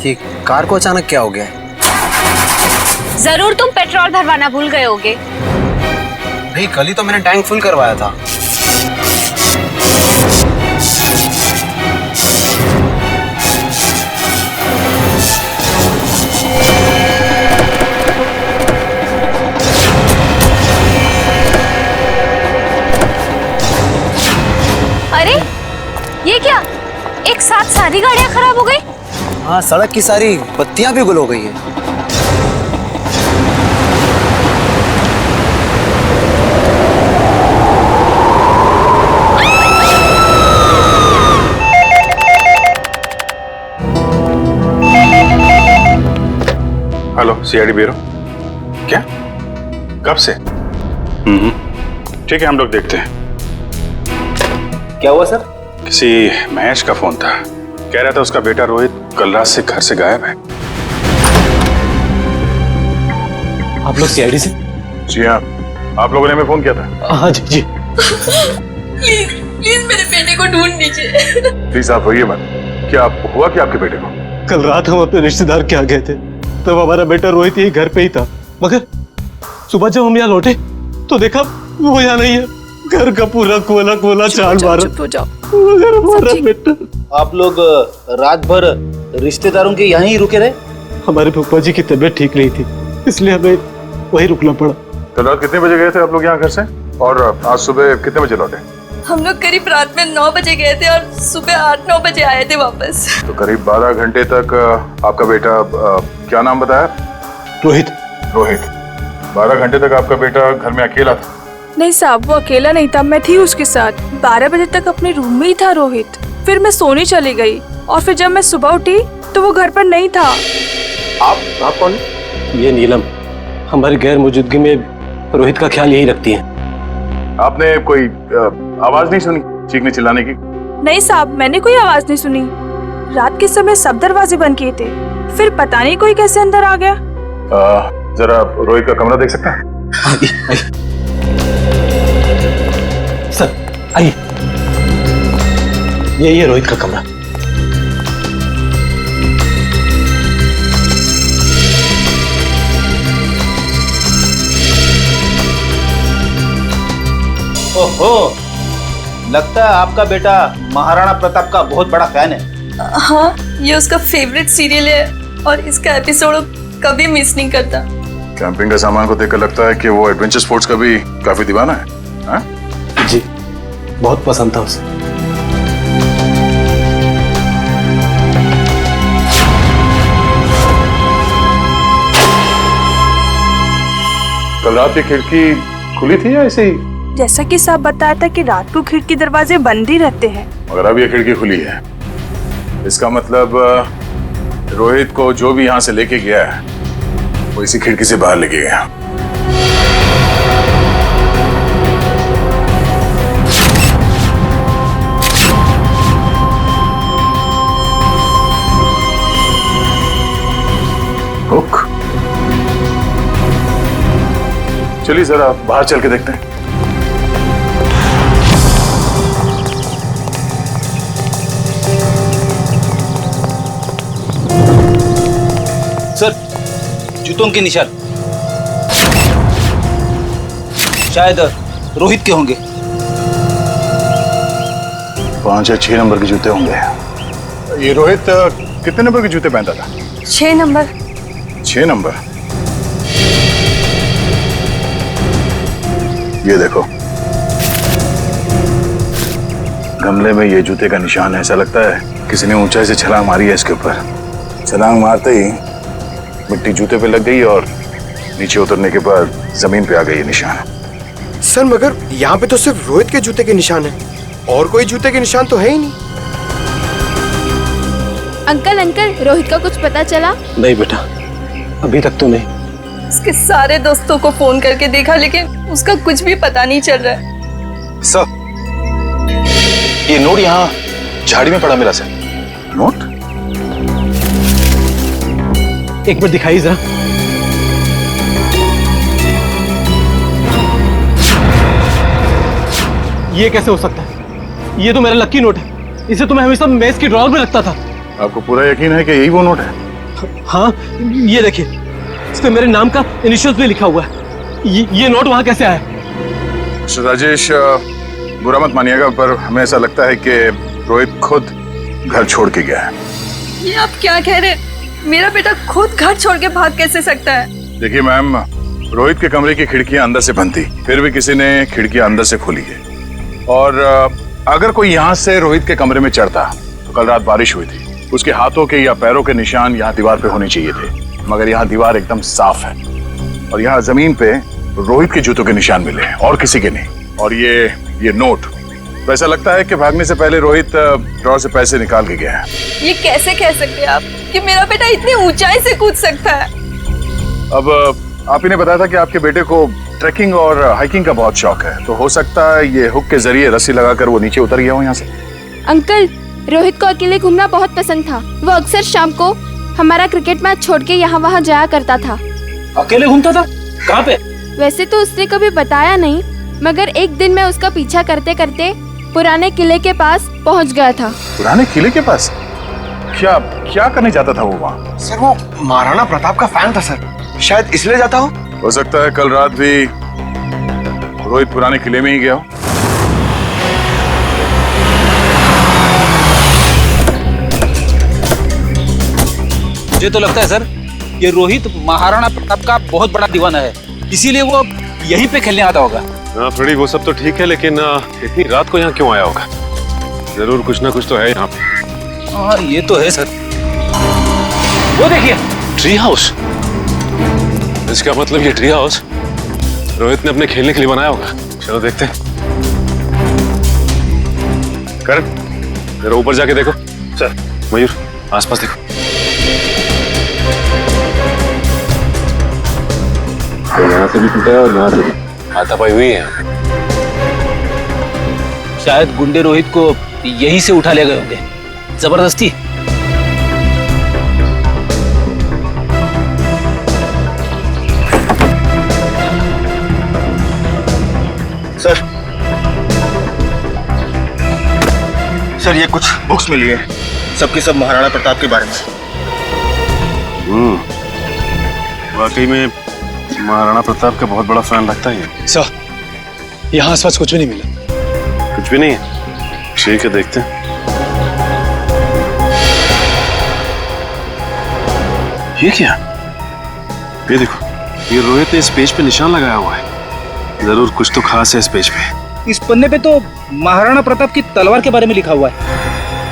ये कार को अचानक क्या हो गया? जरूर तुम पेट्रोल भरवाना भूल गए होगे। नहीं, कल ही तो मैंने टैंक फुल करवाया था। अरे ये क्या, एक साथ सारी गाड़ियां खराब हो गई? हाँ, सड़क की सारी बत्तियां भी गुल हो गई है। Hello, CID bureau. क्या? कब से? ठीक है, हम लोग देखते हैं। क्या हुआ सर? किसी महेश का फोन था, कह रहा था उसका बेटा रोहित कल रात से घर से गायब है। आप लोग सीआईडी से? जी हाँ, आप लोगों ने हमें फोन किया था। हाँ जी जी। प्लीज मेरे बेटे को ढूंढ लीजिए। प्लीज आप होइए मत। क्या हुआ कि आपके बेटे को? कल रात हम अपने रिश्तेदार के यहाँ गए थे, तब हमारा बेटा रोहित यही घर पे ही था, मगर सुबह जब हम यहाँ लौटे तो देखा वो यहाँ नहीं है। घर का पूरा कोला कोला चाल मारा। चुप हो जाओ। मगर हमारा बेटा। आप लोग रात भर रिश्तेदारों के यहाँ ही रुके रहे? हमारे फूफा जी की तबीयत ठीक नहीं थी, इसलिए हमें वही रुकना पड़ा। कल रात कितने बजे गए थे आप लोग यहाँ घर से, और आज सुबह कितने बजे लौटे? हम लोग करीब रात में 9 बजे गए थे और सुबह 8-9 बजे आए थे वापस। तो करीब 12 घंटे तक आपका बेटा, क्या नाम बताया? रोहित। रोहित। 12 घंटे तक आपका बेटा घर में अकेला था? नहीं साहब, वो अकेला नहीं था, मैं थी उसके साथ। 12 बजे तक अपने रूम में ही था रोहित। फिर मैं सोने चली गई और फिर जब मैं सुबह उठी तो वो घर पर नहीं था। आप कौन? ये नीलम हमारी गैर मौजूदगी में रोहित का ख्याल यही रखती है। आपने कोई आवाज नहीं सुनी चीखने चिल्लाने की? नहीं साहब, मैंने कोई आवाज नहीं सुनी। रात के समय सब दरवाजे बंद किए थे, फिर पता नहीं कोई कैसे अंदर आ गया। जरा रोहित का कमरा देख सकता है? आइए सर, आइए। यही है रोहित का कमरा। ओहो, लगता है आपका बेटा महाराणा प्रताप का बहुत बड़ा फैन है। हाँ, ये उसका फेवरेट सीरियल है और इसका एपिसोड कभी मिस नहीं करता। कैंपिंग का सामान को देखकर लगता है कि वो एडवेंचर स्पोर्ट्स का भी काफी दीवाना है। हा? जी, बहुत पसंद था उसे। कल रात की खिड़की खुली थी या ऐसे ही? जैसा कि साहब बताया था कि रात को खिड़की दरवाजे बंद ही रहते हैं। मगर अब ये खिड़की खुली है, इसका मतलब रोहित को जो भी यहाँ से लेके गया है वो इसी खिड़की से बाहर लेके गया। हुक। चलिए जरा बाहर चल के देखते हैं। सर, जूतों के निशान शायद रोहित के होंगे। 5 या 6 नंबर के जूते होंगे। ये रोहित कितने नंबर के जूते पहनता था? 6 नंबर। 6 नंबर। ये देखो, गमले में ये जूते का निशान है। ऐसा लगता है किसी ने ऊंचाई से छलांग मारी है इसके ऊपर। छलांग मारते ही मिट्टी जूते पे लग गई और नीचे उतरने के बाद जमीन पे आ गई ये निशान। सर, मगर यहाँ पे तो सिर्फ रोहित के जूते के निशान है, और कोई जूते के निशान तो है ही नहीं। अंकल, रोहित का कुछ पता चला? नहीं बेटा, अभी तक तो नहीं। उसके सारे दोस्तों को फोन करके देखा, लेकिन उसका कुछ भी पता नहीं चल रहा है। सर, ये नोट यहाँ झाड़ी में पड़ा मिला सर। नोट? एक बार दिखाइए जरा। ये कैसे हो सकता है? ये तो मेरा लकी नोट है। इसे तो मैं हमेशा मेज की ड्रॉअर में रखता था। आपको पूरा यकीन है कि यही वो नोट है? हाँ, ये देखिए, इस पे मेरे नाम का इनिशियल्स भी लिखा हुआ है। ये नोट वहाँ कैसे आया? मिस्टर राजेश, बुरा मत मानिएगा, पर हमें ऐसा लगता है कि रोहित खुद घर छोड़ के गया है। ये आप क्या कह रहे हैं? मेरा बेटा खुद घर छोड़ के भाग कैसे सकता है? देखिए मैम, रोहित के कमरे की खिड़कियां अंदर से बंद थी, फिर भी किसी ने खिड़कियां अंदर से खोली है। और अगर कोई यहाँ से रोहित के कमरे में चढ़ता तो कल रात बारिश हुई थी, उसके हाथों के या पैरों के निशान यहाँ दीवार पे होने चाहिए थे, मगर यहाँ दीवार एकदम साफ है और यहाँ जमीन पे रोहित के जूतों के निशान मिले हैं और किसी के नहीं। और ये नोट, तो ऐसा लगता है कि भागने से पहले रोहित ड्रॉर से पैसे निकाल के गया है। ये कैसे कह सकते हैं आप कि मेरा बेटा इतनी ऊंचाई से कूद सकता है? अब आप ही ने बताया था कि आपके बेटे को ट्रैकिंग और हाइकिंग का बहुत शौक है, तो हो सकता है ये हुक के जरिए रस्सी लगाकर वो नीचे उतर गया हो यहाँ से। अंकल, रोहित को अकेले घूमना बहुत पसंद था। वो अक्सर शाम को हमारा क्रिकेट मैच छोड़ के यहाँ वहाँ जाया करता था। अकेले घूमता था? कहाँ पे? वैसे तो उसने कभी बताया नहीं, मगर एक दिन मैं उसका पीछा करते करते पुराने किले के पास पहुँच गया था। पुराने किले के पास? क्या करने जाता था वो वहाँ? सर वो महाराणा प्रताप का फैन था सर, शायद इसलिए जाता हो सकता है कल रात भी रोहित पुराने किले में ही गया हो। मुझे तो लगता है सर, ये रोहित महाराणा प्रताप का बहुत बड़ा दीवाना है, इसीलिए वो यहीं पे खेलने आता होगा। हाँ फ्रेडी, वो सब तो ठीक है, लेकिन इतनी रात को यहाँ क्यों आया होगा? जरूर कुछ ना कुछ तो है यहाँ पे। हाँ ये तो है सर। वो देखिए, ट्री हाउस। इसका मतलब ये ट्री हाउस रोहित ने अपने खेलने के लिए बनाया होगा। चलो देखते हैं। करण, जरा ऊपर जाके देखो। सर। मयूर, आसपास देखो। यहाँ से भी टूटा है और यहाँ से भी हाथापाई हुई है। शायद गुंडे रोहित को यहीं से उठा ले गए होंगे जबरदस्ती। सर ये कुछ बुक्स मिली है, सबकी सब महाराणा प्रताप के बारे में। वाकई में महाराणा प्रताप का बहुत बड़ा फैन लगता है। सर, यहाँ आसपास कुछ भी नहीं मिला। कुछ भी नहीं है? ठीक है, देखते हैं। ये क्या? ये देखो, ये रोहित ने इस पेज पे निशान लगाया हुआ है। जरूर कुछ तो खास है इस पेज पे। इस पन्ने पे तो महाराणा प्रताप की तलवार के बारे में लिखा हुआ है।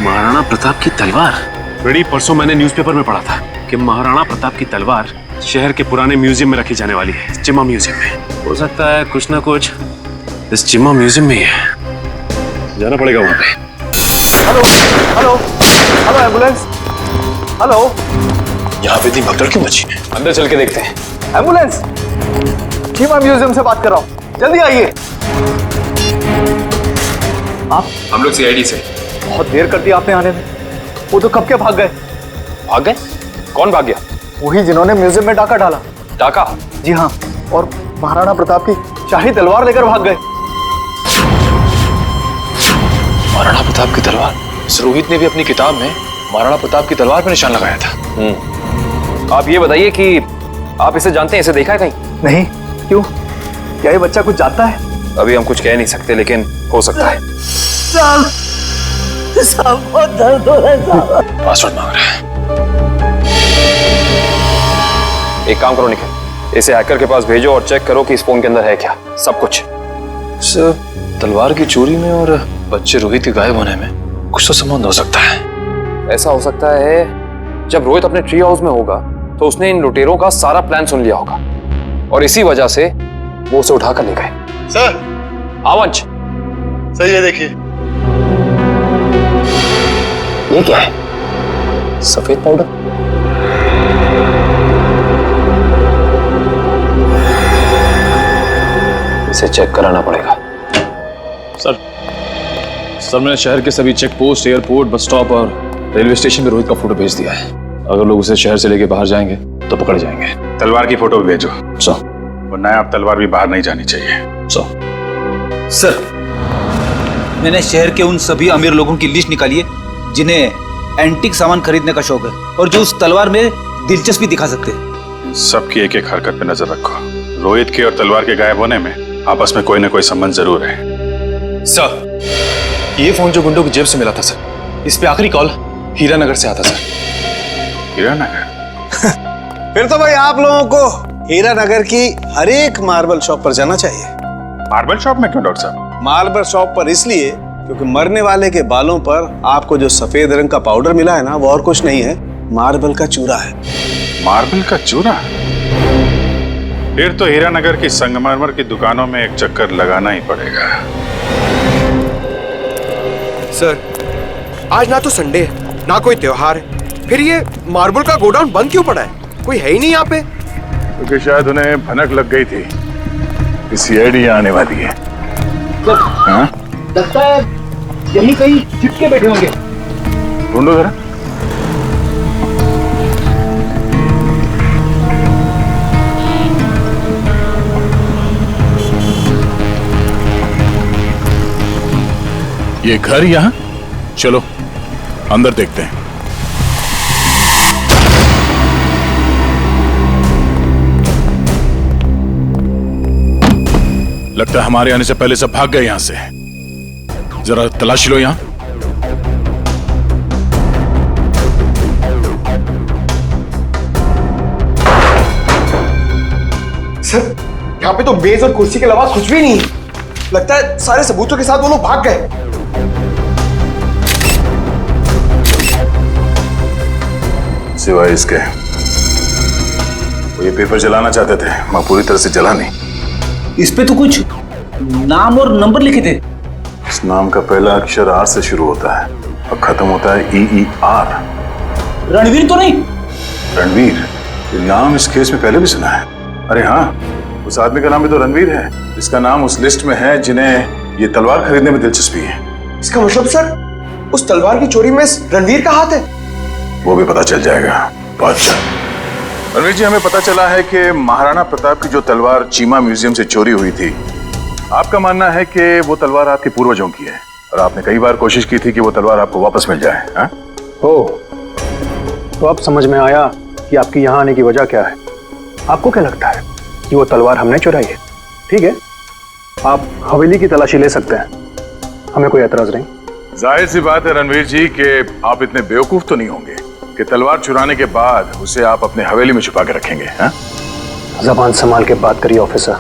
महाराणा प्रताप की तलवार? बड़ी परसों मैंने न्यूज़पेपर में पढ़ा था कि महाराणा प्रताप की तलवार शहर के पुराने म्यूजियम में रखी जाने वाली है, चिम्मा म्यूजियम में। हो सकता है कुछ ना कुछ इस चिम्मा म्यूजियम में ही है। जाना पड़ेगा वहां पे। Hello hello hello ambulance, hello. यहाँ पे इतनी भगदड़ क्यों मची? अंदर चल के देखते हैं। एम्बुलेंस, चिम्मा म्यूजियम से बात कर रहा हूँ, जल्दी आइए। आप? हम लोग सीआईडी से। बहुत देर कर दी आपने आने में। वो तो कब के भाग गए। भाग गए? कौन भाग गया? वही जिन्होंने म्यूजियम में डाका डाला। डाका? जी हाँ, और महाराणा प्रताप की शाही तलवार लेकर भाग गए। महाराणा प्रताप की तलवार? रोहित ने भी अपनी किताब में महाराणा प्रताप की तलवार पर निशान लगाया था। आप ये बताइए कि आप इसे जानते हैं, इसे देखा है कहीं? नहीं, क्यों? क्या ये बच्चा कुछ जानता है? अभी हम कुछ कह नहीं सकते, लेकिन हो सकता है। पासवर्ड मांग रहा है। एक काम करो निखिल, इसे हैकर के पास भेजो और चेक करो कि इस फोन के अंदर है क्या सब कुछ। सर, तलवार की चोरी में और बच्चे रोहित के गायब होने में कुछ तो संबंध हो सकता है। ऐसा हो सकता है जब रोहित अपने ट्री हाउस में होगा तो उसने इन लुटेरों का सारा प्लान सुन लिया होगा और इसी वजह से वो उसे उठाकर ले गए। सर। आवंश, सर ये देखिए। ये क्या है? सफेद पाउडर? इसे चेक कराना पड़ेगा। सर मैंने शहर के सभी check post, airport, bus stop और रेलवे स्टेशन पे रोहित का फोटो भेज दिया है। अगर लोग उसे शहर से लेके बाहर जाएंगे तो पकड़ जाएंगे। तलवार की फोटो भी भेजो। सर। वरना आप तलवार भी बाहर नहीं जानी चाहिए। सर, मैंने शहर के उन सभी अमीर लोगों की लिस्ट निकाली है जिन्हें एंटीक सामान खरीदने का शौक है और जो उस तलवार में दिलचस्पी दिखा सकते हैं। सबकी एक एक हरकत पे नजर रखो। रोहित के और तलवार के गायब होने में आपस में कोई ना कोई संबंध जरूर है। सर, ये फोन जो गुंडों की जेब से मिला था सर, इस पे आखिरी कॉल हीरानगर से आता सर। हीरानगर? फिर तो भाई आप लोगों को हीरानगर की हर एक मार्बल शॉप पर जाना चाहिए। मार्बल शॉप में क्यों डॉक्टर साहब? मार्बल शॉप पर इसलिए क्योंकि मरने वाले के बालों पर आपको जो सफेद रंग का पाउडर मिला है ना, वो और कुछ नहीं है, मार्बल का चूरा है। मार्बल का चूरा? फिर तो हीरानगर की संगमरमर की दुकानों में एक चक्कर लगाना ही पड़ेगा। सर, आज ना तो संडे है ना कोई त्योहार है, फिर ये मार्बल का गोडाउन बंद क्यों पड़ा है? कोई है ही नहीं यहाँ पे। क्योंकि शायद उन्हें भनक लग गई थी कि सीआईडी आने वाली है। हाँ? लगता है यही कहीं छिपके बैठे होंगे। ढूंढो जरा। ये घर यहाँ? चलो अंदर देखते हैं। लगता है हमारे आने से पहले सब भाग गए यहां से। जरा तलाशी लो यहां। सर, यहाँ पे तो मेज और कुर्सी के अलावा कुछ भी नहीं है। लगता है सारे सबूतों के साथ वो लोग भाग गए। सिवाय इसके वो ये पेपर जलाना चाहते थे, मैं पूरी तरह से जला नहीं। इस पे तो कुछ नाम और नंबर लिखे थे। इस नाम का पहला अक्षर आर से शुरू होता है और खत्म होता है EER। रणवीर तो नहीं? रणवीर? ये नाम इस केस में पहले भी सुना है। अरे हाँ, उस आदमी का नाम भी तो रणवीर है, जिसका नाम उस लिस्ट में है जिन्हें ये तलवार खरीदने में दिलचस्पी है। इसका मतलब सर, उस तलवार की चोरी में रणवीर का हाथ है। वो भी पता चल जाएगा। बादशाह रणवीर जी, हमें पता चला है कि महाराणा प्रताप की जो तलवार चीमा म्यूजियम से चोरी हुई थी, आपका मानना है कि वो तलवार आपके पूर्वजों की है और आपने कई बार कोशिश की थी कि वो तलवार आपको वापस मिल जाए। हाँ? ओह, तो अब समझ में आया कि आपकी यहाँ आने की वजह क्या है। आपको क्या लगता है कि वो तलवार हमने चुराई है? ठीक है, आप हवेली की तलाशी ले सकते हैं, हमें कोई एतराज नहीं। जाहिर सी बात है रणवीर जी कि आप इतने बेवकूफ तो नहीं होंगे कि तलवार चुराने के बाद उसे आप अपने हवेली में छुपा के रखेंगे। हाँ? जबान संभाल के बात करिए ऑफिसर,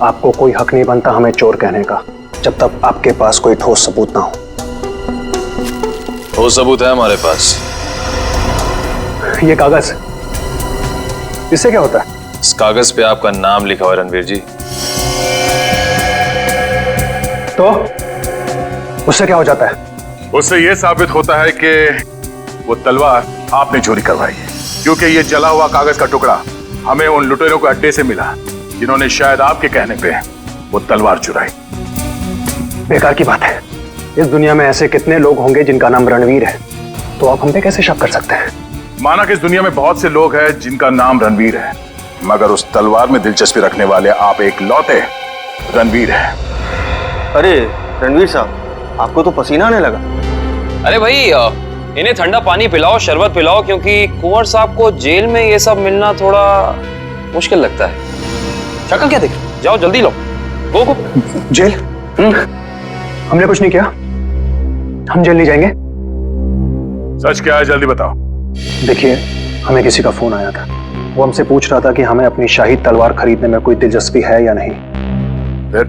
आपको कोई हक नहीं बनता हमें चोर कहने का जब तक आपके पास कोई ठोस सबूत ना हो। ठोस सबूत है हमारे पास। ये कागज, इससे क्या होता है? इस कागज पे आपका नाम लिखा हुआ है रणवीर जी। तो उससे क्या हो जाता है? उससे यह साबित होता है कि वो तलवार आपने चोरी करवाई है, क्योंकि ये जला हुआ कागज का टुकड़ा हमें उन लुटेरों के अड्डे से मिला जिन्होंने शायद आपके कहने पे वो तलवार चुराई। बेकार की बात है, इस दुनिया में ऐसे कितने लोग होंगे जिनका नाम रणवीर है, तो आप हम पे कैसे शक कर सकते हैं? माना कि इस दुनिया में बहुत से लोग हैं जिनका नाम रणवीर है, मगर उस तलवार में दिलचस्पी रखने वाले आप एक लौते रणवीर हैं। अरे रणवीर साहब, आपको तो पसीना आने लगा। अरे भाई, इन्हें ठंडा पानी पिलाओ, शरबत पिलाओ, क्योंकि कुंवर साहब को जेल में ये सब मिलना थोड़ा मुश्किल लगता है। शक्ल क्या देख, जाओ जल्दी लो। गो। जेल? हमने कुछ नहीं किया, हम जेल नहीं जाएंगे। सच क्या है, जल्दी बताओ। देखिए, हमें किसी का फोन आया था, वो हमसे पूछ रहा था कि हमें अपनी शाही तलवार खरीदने में कोई दिलचस्पी है या नहीं। फिर?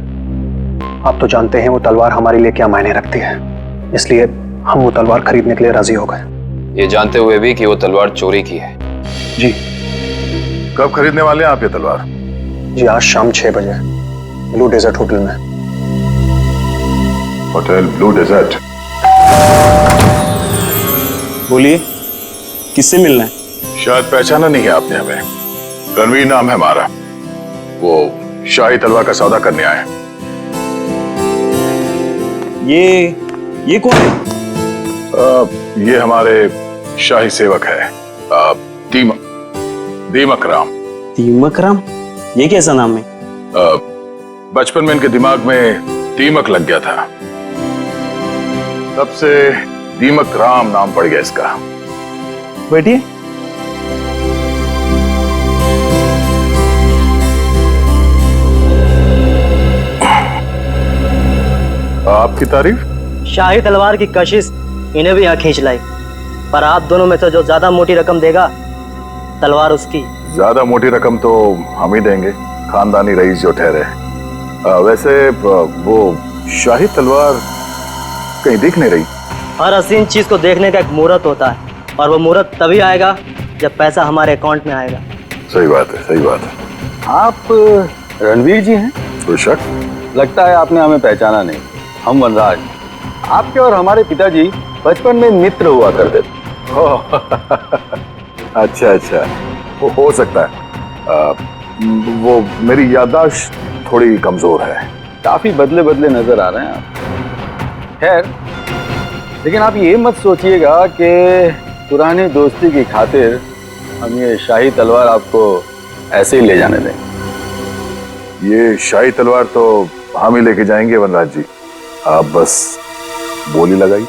आप तो जानते हैं वो तलवार हमारे लिए क्या मायने रखती है, इसलिए हम वो तलवार खरीदने के लिए राजी हो गए। ये जानते हुए भी कि वो तलवार चोरी की है। जी। कब खरीदने वाले हैं आप ये तलवार? जी, आज शाम 6 बजे ब्लू डेजर्ट होटल में। Hotel blue desert? बोलिए, किससे मिलना है? शायद पहचाना नहीं है आपने हमें। रणवीर नाम है हमारा, वो शाही तलवार का सौदा करने आए। ये कौन है? ये हमारे शाही सेवक है, दीमक राम। दीमक राम? ये कैसा नाम है? बचपन में इनके दिमाग में दीमक लग गया था, तब से दीमक राम नाम पड़ गया इसका। बैठिए। आपकी तारीफ? शाही तलवार की कशिश इन्हें भी यहाँ खींच लाई, पर आप दोनों में से जो ज्यादा मोटी रकम देगा तलवार उसकी। ज्यादा मोटी रकम तो हम ही देंगे, खानदानी रईस जो ठहरे। वैसे वो शाही तलवार कहीं दिख नहीं रही। हर हसीन चीज को देखने का एक मुहूर्त होता है, और वो मुहूर्त तभी आएगा जब पैसा हमारे अकाउंट में आएगा। सही बात है, सही बात है। आप रणवीर जी हैं? कोई शक? लगता है आपने हमें पहचाना नहीं। हम वनराज, आपके और हमारे पिताजी बचपन में मित्र हुआ करते थे। अच्छा अच्छा, वो हो सकता है। वो मेरी याददाश्त थोड़ी कमजोर है। काफी बदले बदले नजर आ रहे हैं आप। खैर, लेकिन आप ये मत सोचिएगा कि पुरानी दोस्ती की खातिर हम ये शाही तलवार आपको ऐसे ही ले जाने दें। ये शाही तलवार तो हम ही लेके जाएंगे वनराज जी, आप बस बोली लगाई।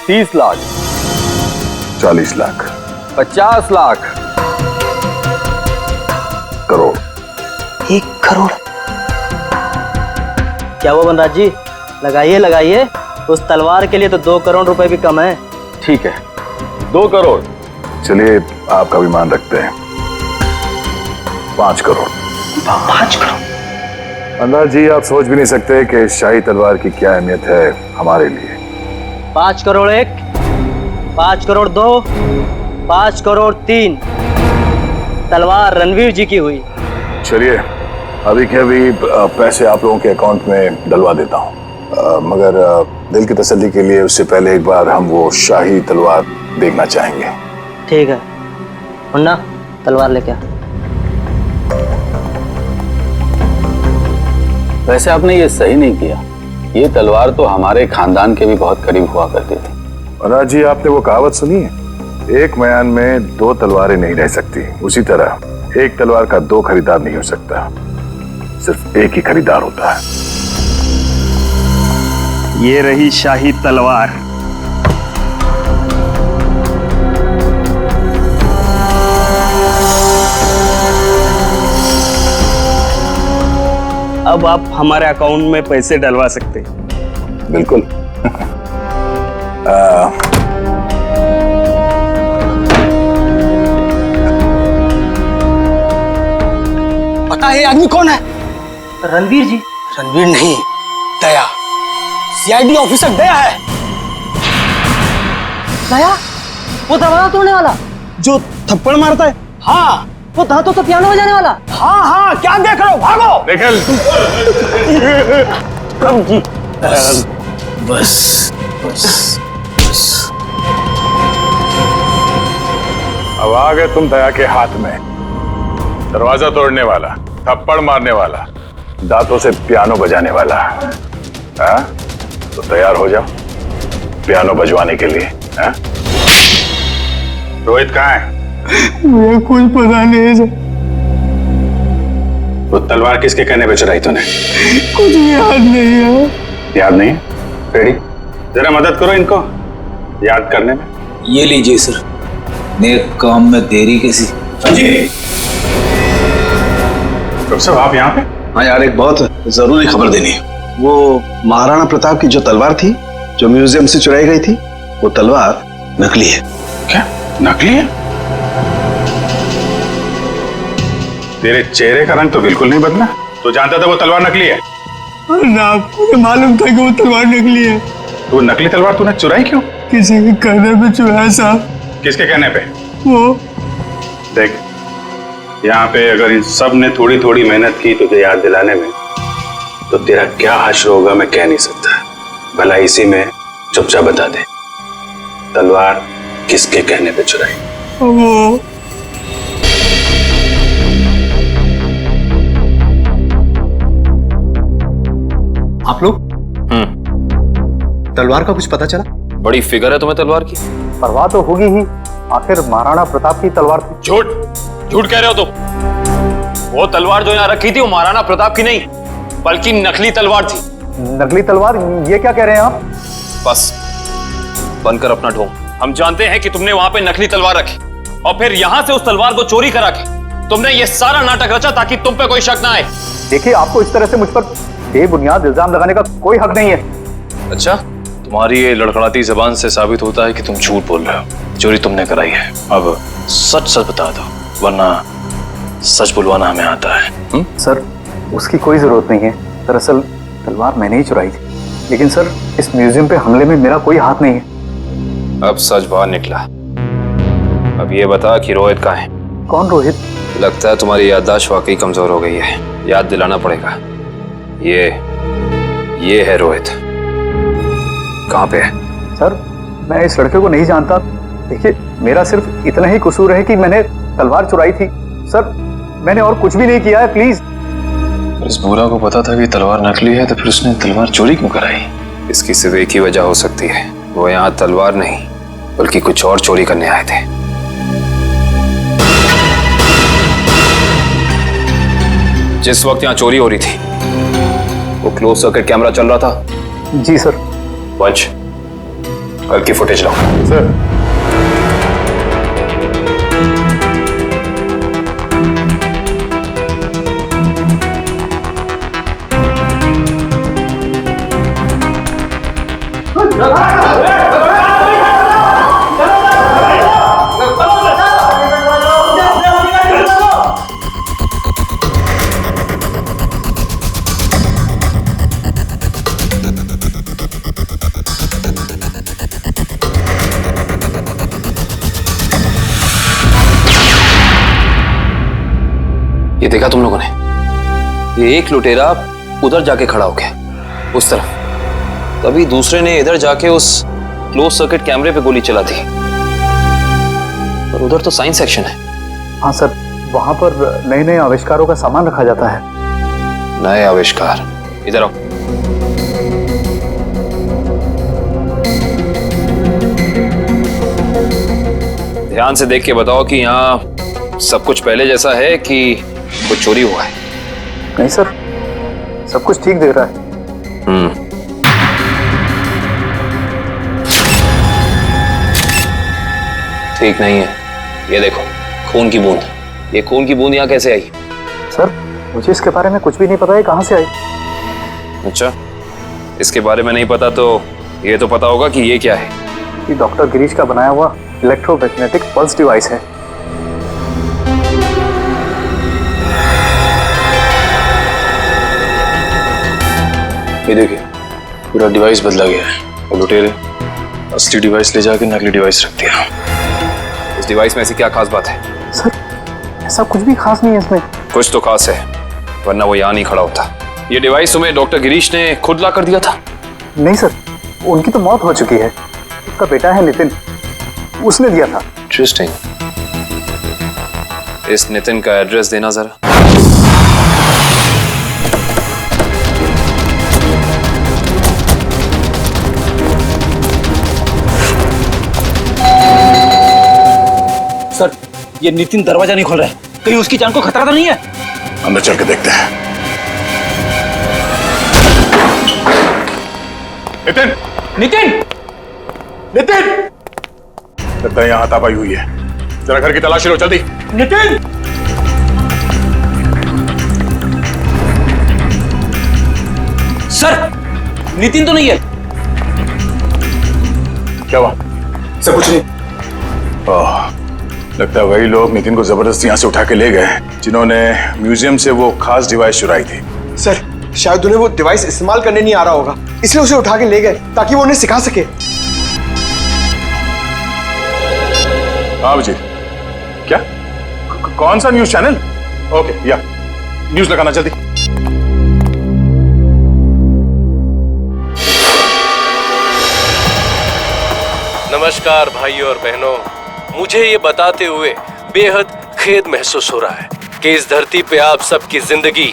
30 लाख, 40 लाख, 50 लाख, करोड़। 1 करोड़? क्या वो वनराज जी, लगाइए लगाइए, उस तलवार के लिए तो 2 करोड़ रुपए भी कम है। ठीक है, 2 करोड़। चलिए आपका भी मान रखते हैं, 5 करोड़। 5 करोड़? वनराज जी, आप सोच भी नहीं सकते कि शाही तलवार की क्या अहमियत है हमारे लिए। 5 करोड़ 1, 5 करोड़ 2, 5 करोड़ 3, तलवार रणवीर जी की हुई। चलिए अभी के अभी पैसे आप लोगों के अकाउंट में डलवा देता हूँ, मगर दिल की तसल्ली के लिए उससे पहले एक बार हम वो शाही तलवार देखना चाहेंगे। ठीक है मुन्ना, तलवार लेके आ। वैसे आपने ये सही नहीं किया, ये तलवार तो हमारे खानदान के भी बहुत करीब हुआ करती थी। वनराज जी, आपने वो कहावत सुनी है, एक मयान में 2 तलवारें नहीं रह सकती। उसी तरह एक तलवार का 2 खरीदार नहीं हो सकता, सिर्फ एक ही खरीदार होता है। ये रही शाही तलवार। अब आप हमारे अकाउंट में पैसे डलवा सकते हैं। बिल्कुल। पता है आदमी कौन है? रणवीर जी। रणवीर नहीं, दया, सीआईडी ऑफिसर दया है। दया? वो दरवाजा तोड़ने वाला जो थप्पड़ मारता है? हाँ, वो दांतों से पियानो बजाने वाला। हाँ हाँ, क्या देख रहे हो, भागो। निकल। जी बस बस बस। अब आ गए तुम दया के हाथ में। दरवाजा तोड़ने वाला, थप्पड़ मारने वाला, दांतों से पियानो बजाने वाला। हाँ? तो तैयार हो जाओ पियानो बजवाने के लिए। हाँ? रोहित कहाँ है? मुझे कुछ पता नहीं सर। वो तलवार किसके कहने पे चुराई तूने? कुछ याद नहीं है। याद नहीं? रेडी? जरा मदद करो इनको याद करने में। ये लीजिए सर, नेक काम में देरी कैसी। डॉक्टर साहब आप यहाँ पे? हाँ यार, एक बहुत जरूरी खबर देनी है। वो महाराणा प्रताप की जो तलवार थी, जो म्यूजियम से चुराई गई थी, वो तलवार नकली है। क्या नकली है? तेरे चेहरे का रंग तो बिल्कुल नहीं बदला। तू जानता था वो तलवार नकली है? ना, मुझे मालूम था कि वो तलवार नकली है। तो नकली तलवार तूने चुराई क्यों? किसी के कहने पे चुराया साहब। किसके कहने पे? वो देख, यहाँ पे अगर इन सब ने थोड़ी थोड़ी मेहनत की तुझे याद दिलाने में, तो तेरा क्या हश्र होगा मैं कह नहीं सकता। भला इसी में चुपचाप बता दे, तलवार किसके कहने पे चुराई? वो आप लोग? तलवार का कुछ पता चला? बड़ी फिगर है तुम्हें तलवार की। परवाह तो होगी ही, आखिर महाराणा प्रताप की तलवार थी। झूठ झूठ कह रहे हो तुम। वो तलवार जो यहाँ रखी थी वो महाराणा प्रताप की नहीं, बल्कि नकली तलवार थी। नकली तलवार? ये क्या कह रहे हैं आप? बस बंद कर अपना ढोंग। हम जानते हैं कि तुमने वहां पे नकली तलवार रखी और फिर यहां से उस तलवार को चोरी करा के तुमने ये सारा नाटक रचा ताकि तुम पे कोई शक ना आए। देखिए, आपको इस तरह से मुझ पर बेबुनियाद इल्जाम लगाने का कोई हक नहीं है। अच्छा, तुम्हारी ये लड़खड़ाती जबान से साबित होता है कि तुम झूठ बोल रहे हो। चोरी तुमने कराई है, अब सच सच बता दो, वरना सच बुलवाना हमें आता है। सर, उसकी कोई जरूरत नहीं है। दरअसल तलवार मैंने ही चुराई थी, लेकिन सर इस म्यूजियम पे हमले में मेरा कोई हाथ नहीं है। अब सच बाहर निकला। अब ये बता कि रोहित कहाँ है? कौन रोहित? लगता है तुम्हारी याददाश्त वाकई कमजोर हो गई है, याद दिलाना पड़ेगा। ये है रोहित। कहाँ पे है? सर, मैं इस लड़के को नहीं जानता। देखिए, मेरा सिर्फ इतना ही कसूर है कि मैंने तलवार चुराई थी। सर, मैंने और कुछ भी नहीं किया है, प्लीज। इस बूढ़ा को पता था कि तलवार नकली है, तो फिर उसने तलवार चोरी क्यों कराई? इसकी सिर्फ एक ही वजह हो सकती है, वो यहाँ तलवार नहीं बल्कि कुछ और चोरी करने आए थे। जिस वक्त यहाँ चोरी हो रही थी वो क्लोज सर्किट कैमरा चल रहा था? जी सर। पंच, कल की फुटेज लाओ। सर। ये देखा तुम लोगों ने? ये एक लुटेरा उधर जाके खड़ा हो गया उस तरफ, तभी दूसरे ने इधर जाके उस क्लोज सर्किट कैमरे पे गोली चला दी। और उधर तो साइंस सेक्शन है। हाँ सर, वहां पर नए नए आविष्कारों का सामान रखा जाता है। नए आविष्कार? इधर आओ। ध्यान से देख के बताओ कि यहाँ सब कुछ पहले जैसा है कि कुछ चोरी हुआ है? नहीं सर, सब कुछ ठीक दिख रहा है। ठीक नहीं है। ये देखो, खून की बूंद। ये खून की बूंद यहाँ कैसे आई? सर, मुझे इसके बारे में कुछ भी नहीं पता है, कहाँ से आई। अच्छा, इसके बारे में नहीं पता तो ये तो पता होगा कि ये क्या है? ये डॉक्टर गिरीश का बनाया हुआ इलेक्ट्रोमैग्नेटिक पल्स डिवाइस है। ये देखिए, पूरा डिवाइस बदला गया है। वो लुटेरे असली डिवाइस ले जाके नकली डिवाइस रख दिया। इस डिवाइस में ऐसी क्या खास बात है? सर, ऐसा कुछ भी खास नहीं है इसमें। कुछ तो खास है, वरना वो यहाँ नहीं खड़ा होता। ये डिवाइस तुम्हें डॉक्टर गिरीश ने खुद ला कर दिया था? नहीं सर, उनकी तो मौत हो चुकी है। उसका बेटा है नितिन, उसने दिया था। इंटरेस्टिंग। इस नितिन का एड्रेस देना जरा। सर, ये नितिन दरवाजा नहीं खोल रहा है, कहीं उसकी जान को खतरा तो नहीं है? अंदर चल के देखते हैं। नितिन! नितिन! नितिन! लगता है यहाँ हाथापाई हुई है। जरा घर की तलाशी लो, जल्दी। नितिन! सर, नितिन तो नहीं है। क्या हुआ? सब कुछ नहीं। लगता है वही लोग नितिन को जबरदस्ती यहाँ से उठा के ले गए जिन्होंने म्यूजियम से वो खास डिवाइस चुराई थी। सर, शायद उन्हें वो डिवाइस इस्तेमाल करने नहीं आ रहा होगा, इसलिए उसे उठा के ले गए ताकि वो उन्हें सिखा सके। हाँ अभिजीत, क्या? कौन सा न्यूज चैनल? ओके, या न्यूज लगाना जल्दी। नमस्कार भाइयों और बहनों, मुझे ये बताते हुए बेहद खेद महसूस हो रहा है कि इस धरती पे आप सबकी जिंदगी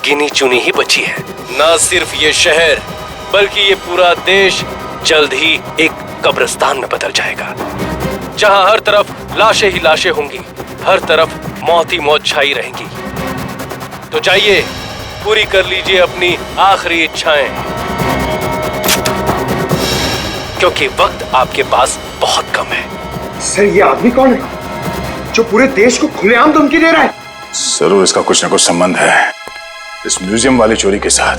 गिनी चुनी ही बची है। ना सिर्फ ये शहर बल्कि ये पूरा देश जल्द ही एक कब्रिस्तान में बदल जाएगा, जहां हर तरफ लाशें ही लाशें होंगी, हर तरफ मौत ही मौत छाई रहेंगी। तो जाइए, पूरी कर लीजिए अपनी आखिरी इच्छाएं, क्योंकि वक्त आपके पास बहुत कम है। सर, ये आदमी कौन है जो पूरे देश को खुलेआम धमकी दे रहा है? जरूर इसका कुछ ना कुछ संबंध है इस म्यूजियम वाली चोरी के साथ।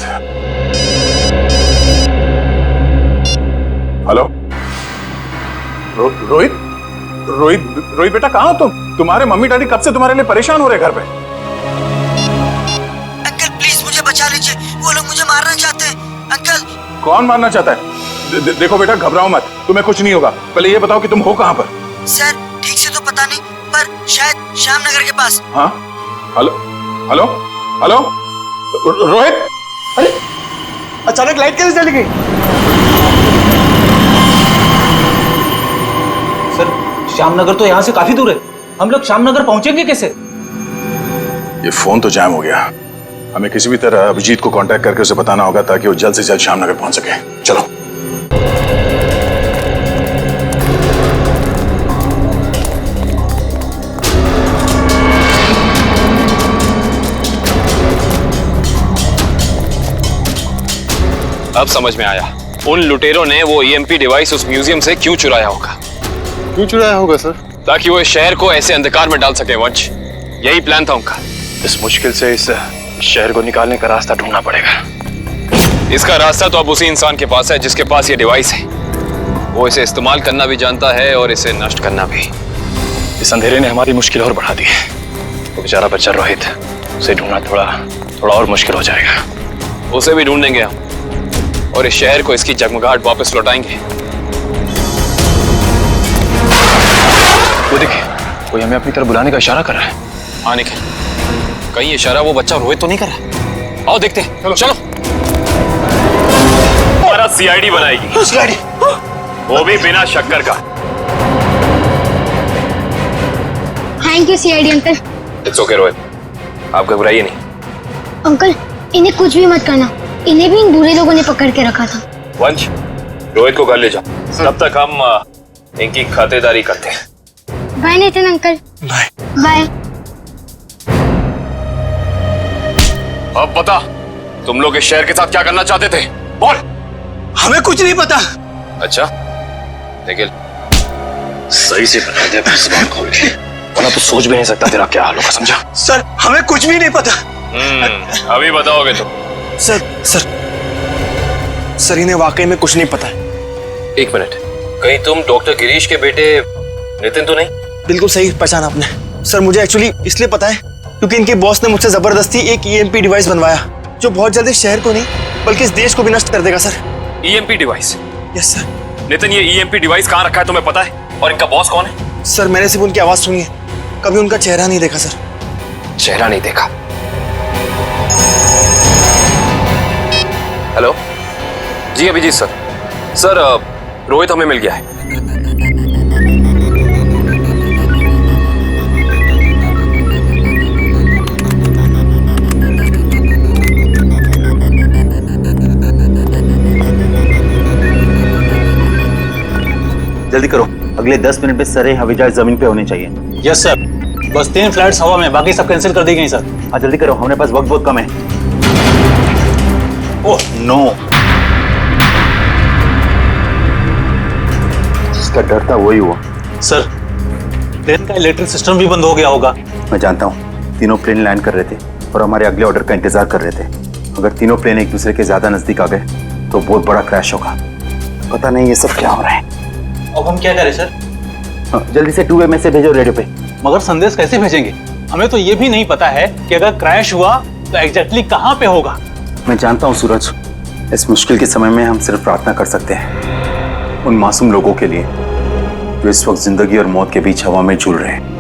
हेलो रोहित रोहित रोहित बेटा कहाँ हो तुम? तुम्हारे मम्मी डैडी कब से तुम्हारे लिए परेशान हो रहे घर पे? अंकल प्लीज मुझे बचा लीजिए, वो लोग मुझे मारना चाहते हैं अंकल। कौन मारना चाहता है? देखो बेटा घबराओ मत, तुम्हें कुछ नहीं होगा। पहले ये बताओ कि तुम हो कहाँ पर? सर ठीक से तो पता नहीं, पर शायद श्यामनगर के पास। हाँ हेलो हेलो हेलो रोहित, अरे अचानक लाइट कैसे चली गई? सर श्यामनगर तो यहाँ से काफी दूर है, हम लोग श्यामनगर पहुंचेंगे कैसे? ये फोन तो जैम हो गया। हमें किसी भी तरह अभिजीत को कांटेक्ट करके उसे बताना होगा ताकि वो जल्द से जल्द श्यामनगर पहुंच सके। चलो। अब समझ में आया उन लुटेरों ने वो ईएमपी डिवाइस उस म्यूजियम से क्यों चुराया होगा। क्यों चुराया होगा सर? ताकि वो इस शहर को ऐसे अंधकार में डाल सके वंश, यही प्लान था उनका। इस मुश्किल से इस शहर को निकालने का रास्ता ढूंढना पड़ेगा। इसका रास्ता तो अब उसी इंसान के पास है जिसके पास ये डिवाइस है। वो इसे इस्तेमाल करना भी जानता है और इसे नष्ट करना भी। इस अंधेरे ने हमारी मुश्किल और बढ़ा दी है। वो बेचारा बच्चा रोहित, उसे ढूंढना थोड़ा और मुश्किल हो जाएगा। उसे भी ढूंढेंगे हम और इस शहर को इसकी जगमगाहट वापस लौटाएंगे। वो देखिए, कोई हमें अपनी तरफ बुलाने का इशारा कर रहा है। हाँ निखिल, कहीं इशारा वो बच्चा रोहित तो नहीं कर रहा? आओ देखते हैं। चलो। हमारा सीआईडी बनाएगी। सीआईडी? वो भी बिना शक्कर का। Thank you CID uncle. It's okay Rohit, आप घबराइए नहीं। अंकल इन्हें कुछ भी मत करना, इन्हें भी इन बुरे लोगों ने पकड़ के रखा था। वंश, रोहित को घर ले जाओ, तब तक हम इनकी खातेदारी करते हैं। Bye Nitin uncle. Bye bye. अब बता, तुम लोग इस शहर के साथ क्या करना चाहते थे? बोल। हमें कुछ नहीं पता। अच्छा निखिल, सही से बता दे अपनी जुबान खोल के, वरना तो सोच भी नहीं सकता तेरा क्या हाल होगा, समझा? सर हमें कुछ भी नहीं पता। अभी बताओगे तुम? सर इन्हें वाकई में कुछ नहीं पता है। एक मिनट, कहीं तुम डॉक्टर गिरीश के बेटे नितिन तो नहीं? बिल्कुल सही पहचाना आपने। सर मुझे एक्चुअली इसलिए पता है क्योंकि इनके बॉस ने मुझसे जबरदस्ती एक ईएमपी डिवाइस बनवाया जो बहुत जल्दी शहर को नहीं बल्कि इस देश को भी नष्ट कर देगा sir. EMP device? Yes sir. Nitin, ये ईएमपी डिवाइस कहाँ रखा है तुम्हें पता है? और इनका बॉस कौन है? सर मैंने सिर्फ उनकी आवाज सुनी है, कभी उनका चेहरा नहीं देखा सर। चेहरा नहीं देखा? हेलो जी अभिजीत सर। सर रोहित हमें मिल गया है। जल्दी करो, अगले 10 मिनट में सारे हवाई जहाज जमीन पे होने चाहिए। Yes sir. बस 3 फ्लाइट्स हवा में, बाकी सब कैंसिल कर दी गई सर। हाँ जल्दी करो, हमारे पास वक्त बहुत कम है। ओह नो, जिसका डर था वही हुआ। सर प्लेन का इलेक्ट्रिक सिस्टम भी बंद हो गया होगा। मैं जानता हूँ, तीनों प्लेन लैंड कर रहे थे और हमारे अगले ऑर्डर का इंतजार कर रहे थे। अगर तीनों प्लेन एक दूसरे के ज्यादा नजदीक आ गए तो बहुत बड़ा क्रैश होगा। पता नहीं ये सब क्या हो रहा है। अब हम क्या करें सर? हाँ, जल्दी से 2 मैसेज भेजो रेडियो पे। मगर संदेश कैसे भेजेंगे? हमें तो ये भी नहीं पता है कि अगर क्रैश हुआ तो एग्जैक्टली कहाँ पे होगा। मैं जानता हूँ सूरज, इस मुश्किल के समय में हम सिर्फ प्रार्थना कर सकते हैं उन मासूम लोगों के लिए जो इस वक्त जिंदगी और मौत के बीच हवा में झूल रहे हैं।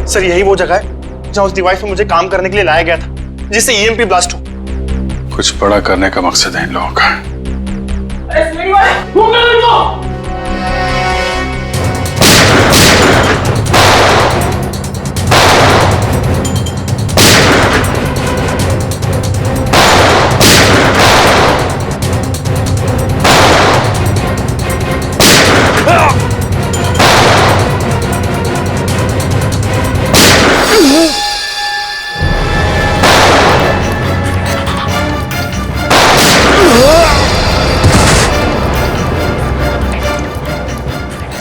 सर यही वो जगह है जहाँ उस डिवाइस पे मुझे काम करने के लिए लाया गया था जिससे ईएमपी ब्लास्ट हो। कुछ बड़ा करने का मकसद है इन लोगों का।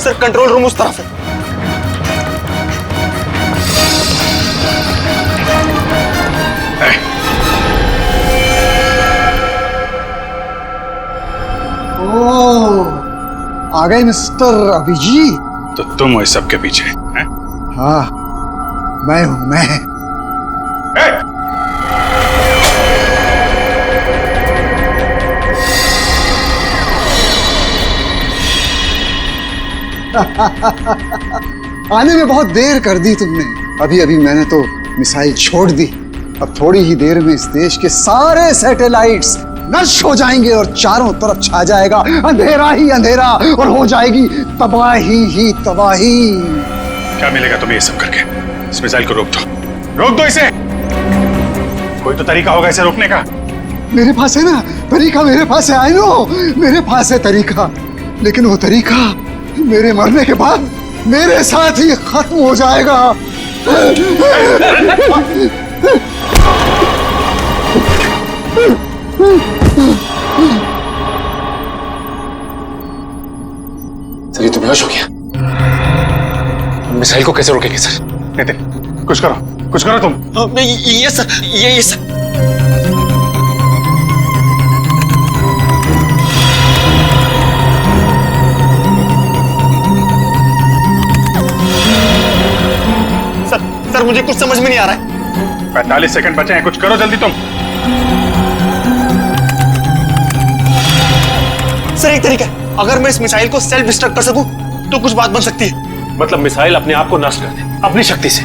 सर कंट्रोल रूम उस तरफ है। आ गए मिस्टर अभिजीत। तो तुम हो इस सब के पीछे हैं? हाँ, मैं हूं मैं। आने में बहुत देर कर दी तुमने। अभी अभी मैंने तो मिसाइल छोड़ दी। अब थोड़ी ही देर में इस देश के सारे सैटेलाइट्स नष्ट हो जाएंगे और चारों तरफ छा जाएगा अंधेरा ही अंधेरा और हो जाएगी तबाही ही तबाही। क्या मिलेगा तुम्हें ये सब करके? इस मिसाइल को रोक दो इसे। कोई तो तरीका होगा इसे रोकने का। मेरे पास है ना तरीका, मेरे पास है। आई नो, मेरे पास है तरीका, लेकिन वो तरीका मेरे मरने के बाद मेरे साथ ही खत्म हो जाएगा। सर ये तो बेहोश हो गया। मिसाइल को कैसे रोकेंगे सर? नितिन, कुछ करो तुम। ये सर, ये सर। सर मुझे कुछ समझ में नहीं आ रहा है। 45 सेकंड बचे हैं, कुछ करो जल्दी तुम। सर एक तरीका है, अगर मैं इस मिसाइल को सेल्फ डिस्ट्रक्ट कर सकूं तो कुछ बात बन सकती है। मतलब मिसाइल अपने आप को नष्ट कर दे अपनी शक्ति से?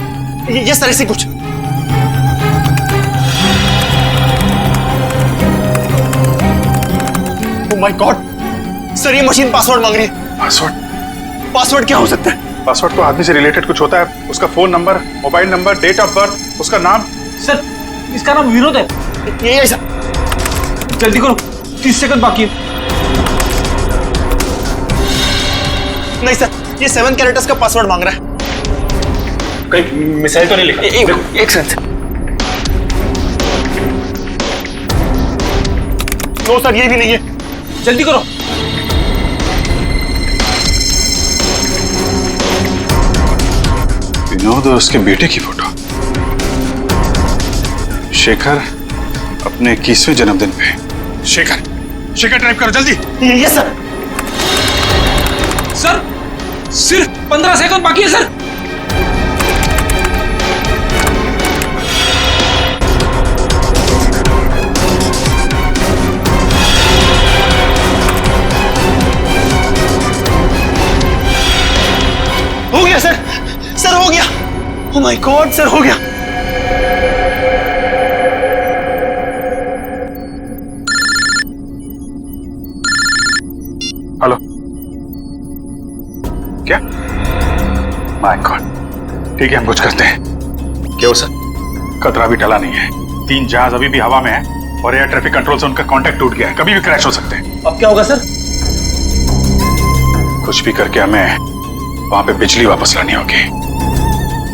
ये सर ऐसे कुछ। ओह माय गॉड सर, ये मशीन पासवर्ड मांग रही है। पासवर्ड क्या हो सकता है? पासवर्ड तो आदमी से रिलेटेड कुछ होता है। उसका phone number, mobile number, date of birth, उसका नाम। सर इसका नाम विनोद है। ये सर, जल्दी करो, 30 सेकंड बाकी है। नहीं सर, ये 7 कैरेक्टर्स का पासवर्ड मांग रहा है। कहीं मिसाइल तो नहीं लिखा? एक सेकंड। नो सर, ये भी नहीं है। जल्दी करो। विनोद और उसके बेटे की फोटो। शेखर अपने 21वें जन्मदिन पे। शेखर टाइप करो जल्दी। ये सर। सर सिर्फ 15 सेकंड बाकी है सर। हो गया सर, सर हो गया। ओह माय गॉड सर, हो गया। हेलो, क्या? माय गॉड, ठीक है हम कुछ करते हैं। क्या हो सर? खतरा भी टला नहीं है। 3 जहाज अभी भी हवा में है और एयर ट्रैफिक कंट्रोल से उनका कांटेक्ट टूट गया है। कभी भी क्रैश हो सकते हैं। अब क्या होगा सर? कुछ भी करके हमें वहां पे बिजली वापस लानी होगी।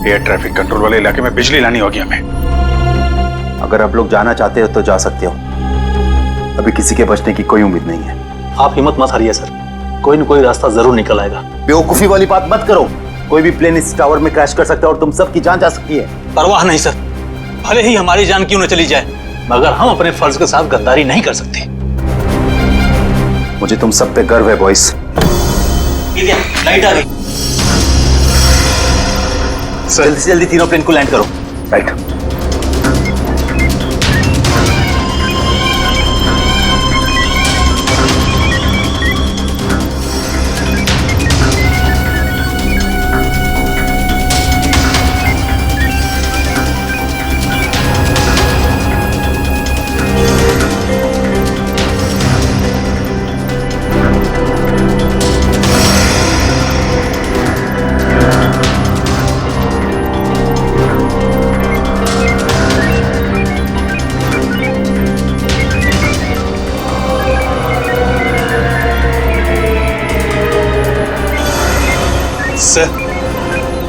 एयर ट्रैफिक कंट्रोल वाले इलाके में बिजली लानी होगी हमें। अगर आप लोग जाना चाहते हो तो जा सकते हो। अभी किसी के बचने की कोई उम्मीद नहीं है। आप हिम्मत मत हारिए सर, कोई न कोई रास्ता जरूर निकल आएगा। बेवकूफी वाली बात मत करो। कोई भी प्लेन इस टावर में क्रैश कर सकता है और तुम सबकी जान जा सकती है। परवाह नहीं सर, भले ही हमारी जान क्यों न चली जाए, मगर हम अपने फर्ज के साथ गद्दारी नहीं कर सकते। मुझे तुम सब पे गर्व है बॉयज। लाइट आ गई। जल्दी से जल्दी तीनों प्लेन को लैंड करो। राइट। सर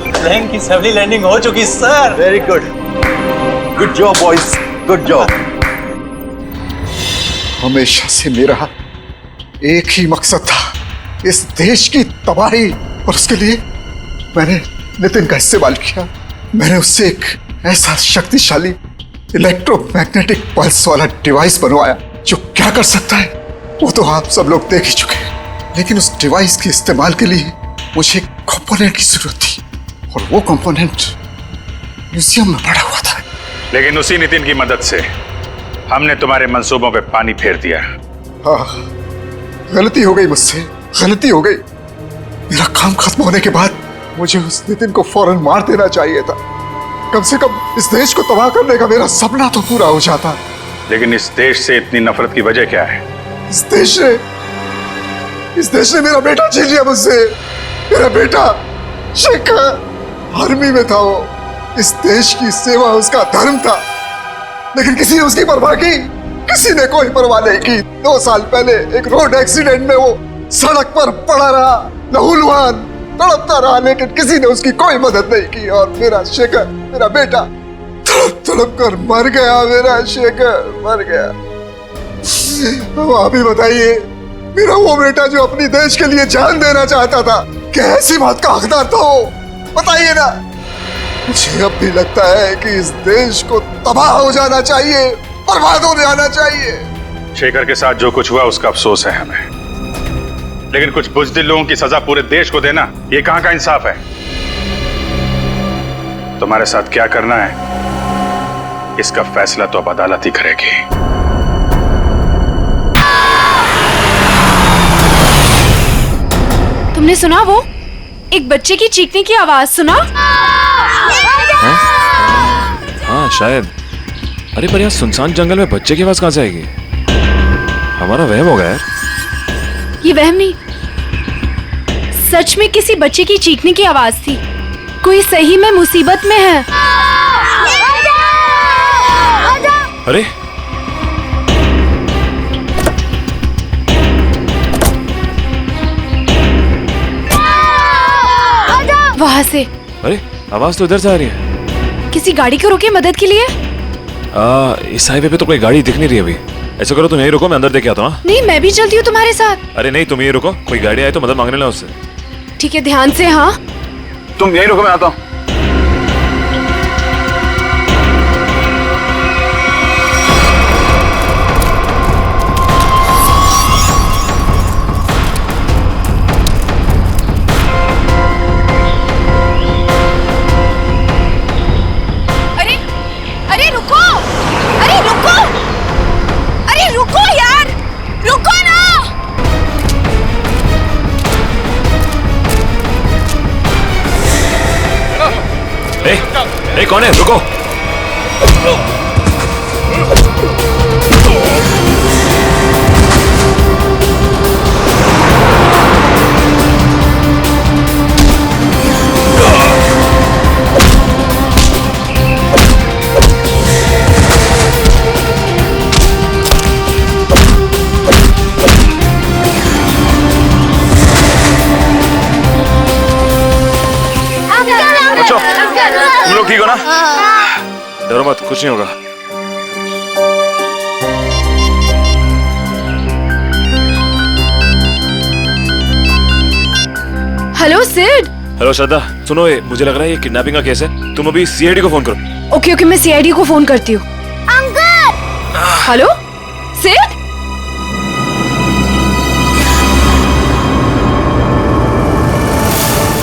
प्लेन की सफली लैंडिंग हो चुकी sir. Very good, good job boys, good job. हमेशा से मेरा एक ही मकसद था, इस देश की तबाही, और उसके लिए मैंने नितिन का इस्तेमाल किया। मैंने उससे एक ऐसा शक्तिशाली इलेक्ट्रोमैग्नेटिक पल्स वाला डिवाइस बनवाया जो क्या कर सकता है वो तो आप सब लोग देख ही चुके हैं। लेकिन उस डिवाइस के इस्तेमाल के लिए मुझे एक कंपोनेंट की जरूरत थी, और वो कंपोनेंट म्यूजियम में पड़ा हुआ था। लेकिन उसी नितिन की मदद से हमने तुम्हारे मंसूबों पे पानी फेर दिया। हाँ, गलती हो गई मुझसे, गलती हो गई। मेरा काम खत्म होने के बाद मुझे उस नितिन को फौरन मार देना चाहिए था। कम से कम इस देश को तबाह करने का मेरा सपना तो पूरा हो जाता। लेकिन इस देश से इतनी नफरत की वजह क्या है? इस देश ने मेरा बेटा छीन लिया मुझसे। मेरा बेटा शेखर आर्मी में था। वो इस देश की सेवा उसका धर्म था, लेकिन किसी ने उसकी परवाह की? किसी ने कोई परवाह नहीं की। 2 साल पहले एक रोड एक्सीडेंट में वो सड़क पर पड़ा रहा, लहूलुहान तड़पता रहा, लेकिन किसी ने उसकी कोई मदद नहीं की। और मेरा शेखर, मेरा बेटा तड़प तड़प कर मर गया। मेरा शेखर मर गया। अब आप ही बताइए, मेरा वो बेटा जो अपनी देश के लिए जान देना चाहता था, क्या ऐसी बात का हकदार था वो? बताइए ना। मुझे अब भी लगता है कि इस देश को तबाह हो जाना चाहिए, बर्बाद हो जाना चाहिए। शेखर के साथ जो कुछ हुआ उसका अफसोस है हमें, लेकिन कुछ बुज़दिल लोगों की सजा पूरे देश को देना, ये कहां का इंसाफ है? तुम्हारे साथ क्या करना है इसका फैसला तो अब अदालत ही करेगी। तुमने सुना? वो एक बच्चे की चीखने की आवाज सुना? हाँ शायद। अरे पर यहाँ सुनसान जंगल में बच्चे की आवाज कहाँ से आएगी? हमारा वहम हो गया यार। ये वहम नहीं, सच में किसी बच्चे की चीखने की आवाज थी। कोई सही में मुसीबत में है। अरे वहां से। अरे आवाज तो इधर से आ रही है। किसी गाड़ी को रोके मदद के लिए। इस हाईवे पे तो कोई गाड़ी दिख नहीं रही अभी। ऐसा करो तुम यहीं रुको, मैं अंदर देख के आता हूँ। नहीं, मैं भी चलती हूँ तुम्हारे साथ। अरे नहीं, तुम यहीं रुको, कोई गाड़ी आए तो मदद मांगने ला उससे। ठीक है, ध्यान से। हाँ तुम यहीं रुको, मैं आता हूँ। ए, कौन है? रुको। तुम लोग ठीक हो ना? डरो मत, कुछ नहीं होगा। हेलो सिड। हेलो श्रद्धा, सुनो, ये मुझे लग रहा है ये किडनैपिंग का केस है। तुम अभी सीआईडी को फोन करो। ओके ओके, मैं सीआईडी को फोन करती हूँ। Uncle. Hello Sid.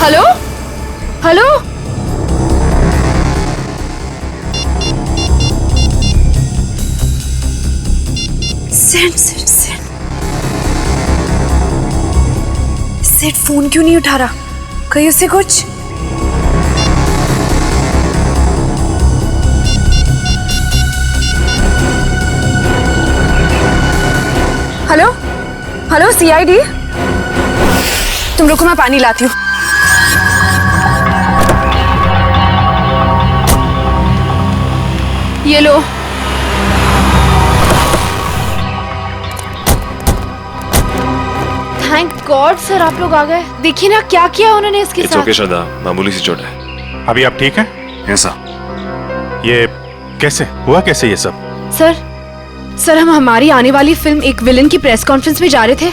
Hello hello. Sid phone क्यों नहीं उठा रहा? कहीं उसे कुछ? हेलो हेलो सीआईडी, तुम रुको, मैं पानी लाती हूँ। ये लो। थैंक गॉड सर, आप लोग आ गए। देखिए ना क्या किया उन्होंने इसके साथ। ओके श्रद्धा, मामूली सी चोट है। अभी आप ठीक हैं? ऐसा ये कैसे हुआ? कैसे ये सब? सर हम हमारी आने वाली फिल्म एक विलन की प्रेस कॉन्फ्रेंस में जा रहे थे,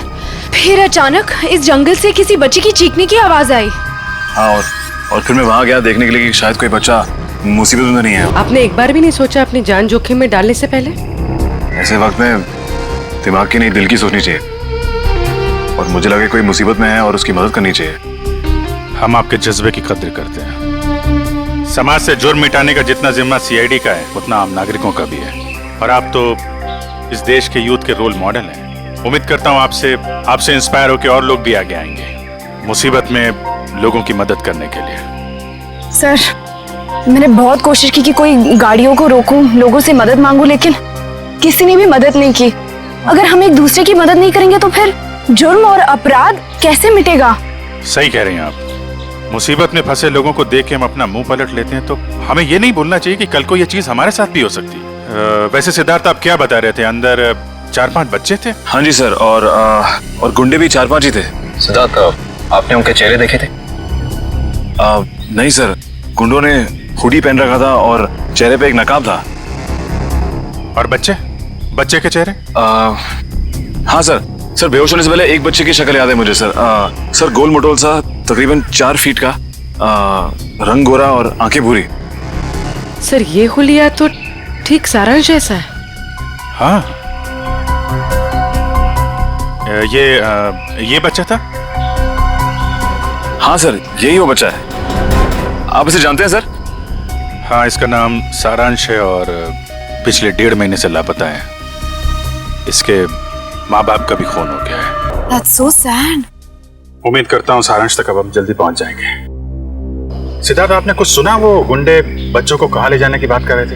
फिर अचानक इस जंगल से किसी बच्चे की चीखने की आवाज आई। हाँ, और फिर मैं वहाँ गया देखने के लिए कि शायद कोई बच्चा मुसीबत में नहीं है। आपने एक बार भी नहीं सोचा अपनी जान जोखिम में डालने से पहले? ऐसे वक्त में दिमाग की नहीं दिल की सोचनी चाहिए। और मुझे लगे कोई मुसीबत में है और उसकी मदद करनी चाहिए। हम आपके जज्बे की कद्र करते हैं। समाज से जुर्म मिटाने का जितना जिम्मा सीआईडी का है उतना आम नागरिकों का भी है। और आप तो इस देश के यूथ के रोल मॉडल हैं। उम्मीद करता हूँ आपसे इंस्पायर होकर और लोग भी आगे आएंगे मुसीबत में लोगों की मदद करने के लिए। सर, मैंने बहुत कोशिश की कि कोई गाड़ियों को रोकूं, लोगों से मदद मांगूं, लेकिन किसी ने भी मदद नहीं की। अगर हम एक दूसरे की मदद नहीं करेंगे तो फिर जुर्म और अपराध कैसे मिटेगा? सही कह रही हैं आप। मुसीबत में फंसे लोगों को देख के हम अपना मुंह पलट लेते हैं, तो हमें ये नहीं भूलना चाहिए कि कल को ये चीज हमारे साथ भी हो सकती है। वैसे सिद्धार्थ, आप क्या बता रहे थे? अंदर 4-5 बच्चे थे? हाँ जी सर, और गुंडे भी 4-5 ही थे। सिद्धार्थ, आपने उनके चेहरे देखे थे? नहीं सर, गुंडों ने हुडी पहन रखा था और चेहरे पे एक नकाब था। और बच्चे के चेहरे? हाँ सर, बेहोश होने से पहले एक बच्चे की शक्ल याद है मुझे सर। सर, गोल मटोल सा, तकरीबन 4 फीट का, रंग गोरा और आंखें भूरी। सर, ये हुलिया तो ठीक सारांश जैसा है। हाँ, ये बच्चा था? हाँ सर, यही वो बच्चा है। आप इसे जानते हैं सर? हाँ, इसका नाम सारांश है और पिछले 1.5 महीने से लापता है। इसके माँ बाप का भी खून हो गया है। That's so sad. उम्मीद करता हूँ सारांश तक अब हम जल्दी पहुंच जाएंगे। सिद्धार्थ, आपने कुछ सुना? वो गुंडे बच्चों को कहाँ ले जाने की बात कर रहे थे?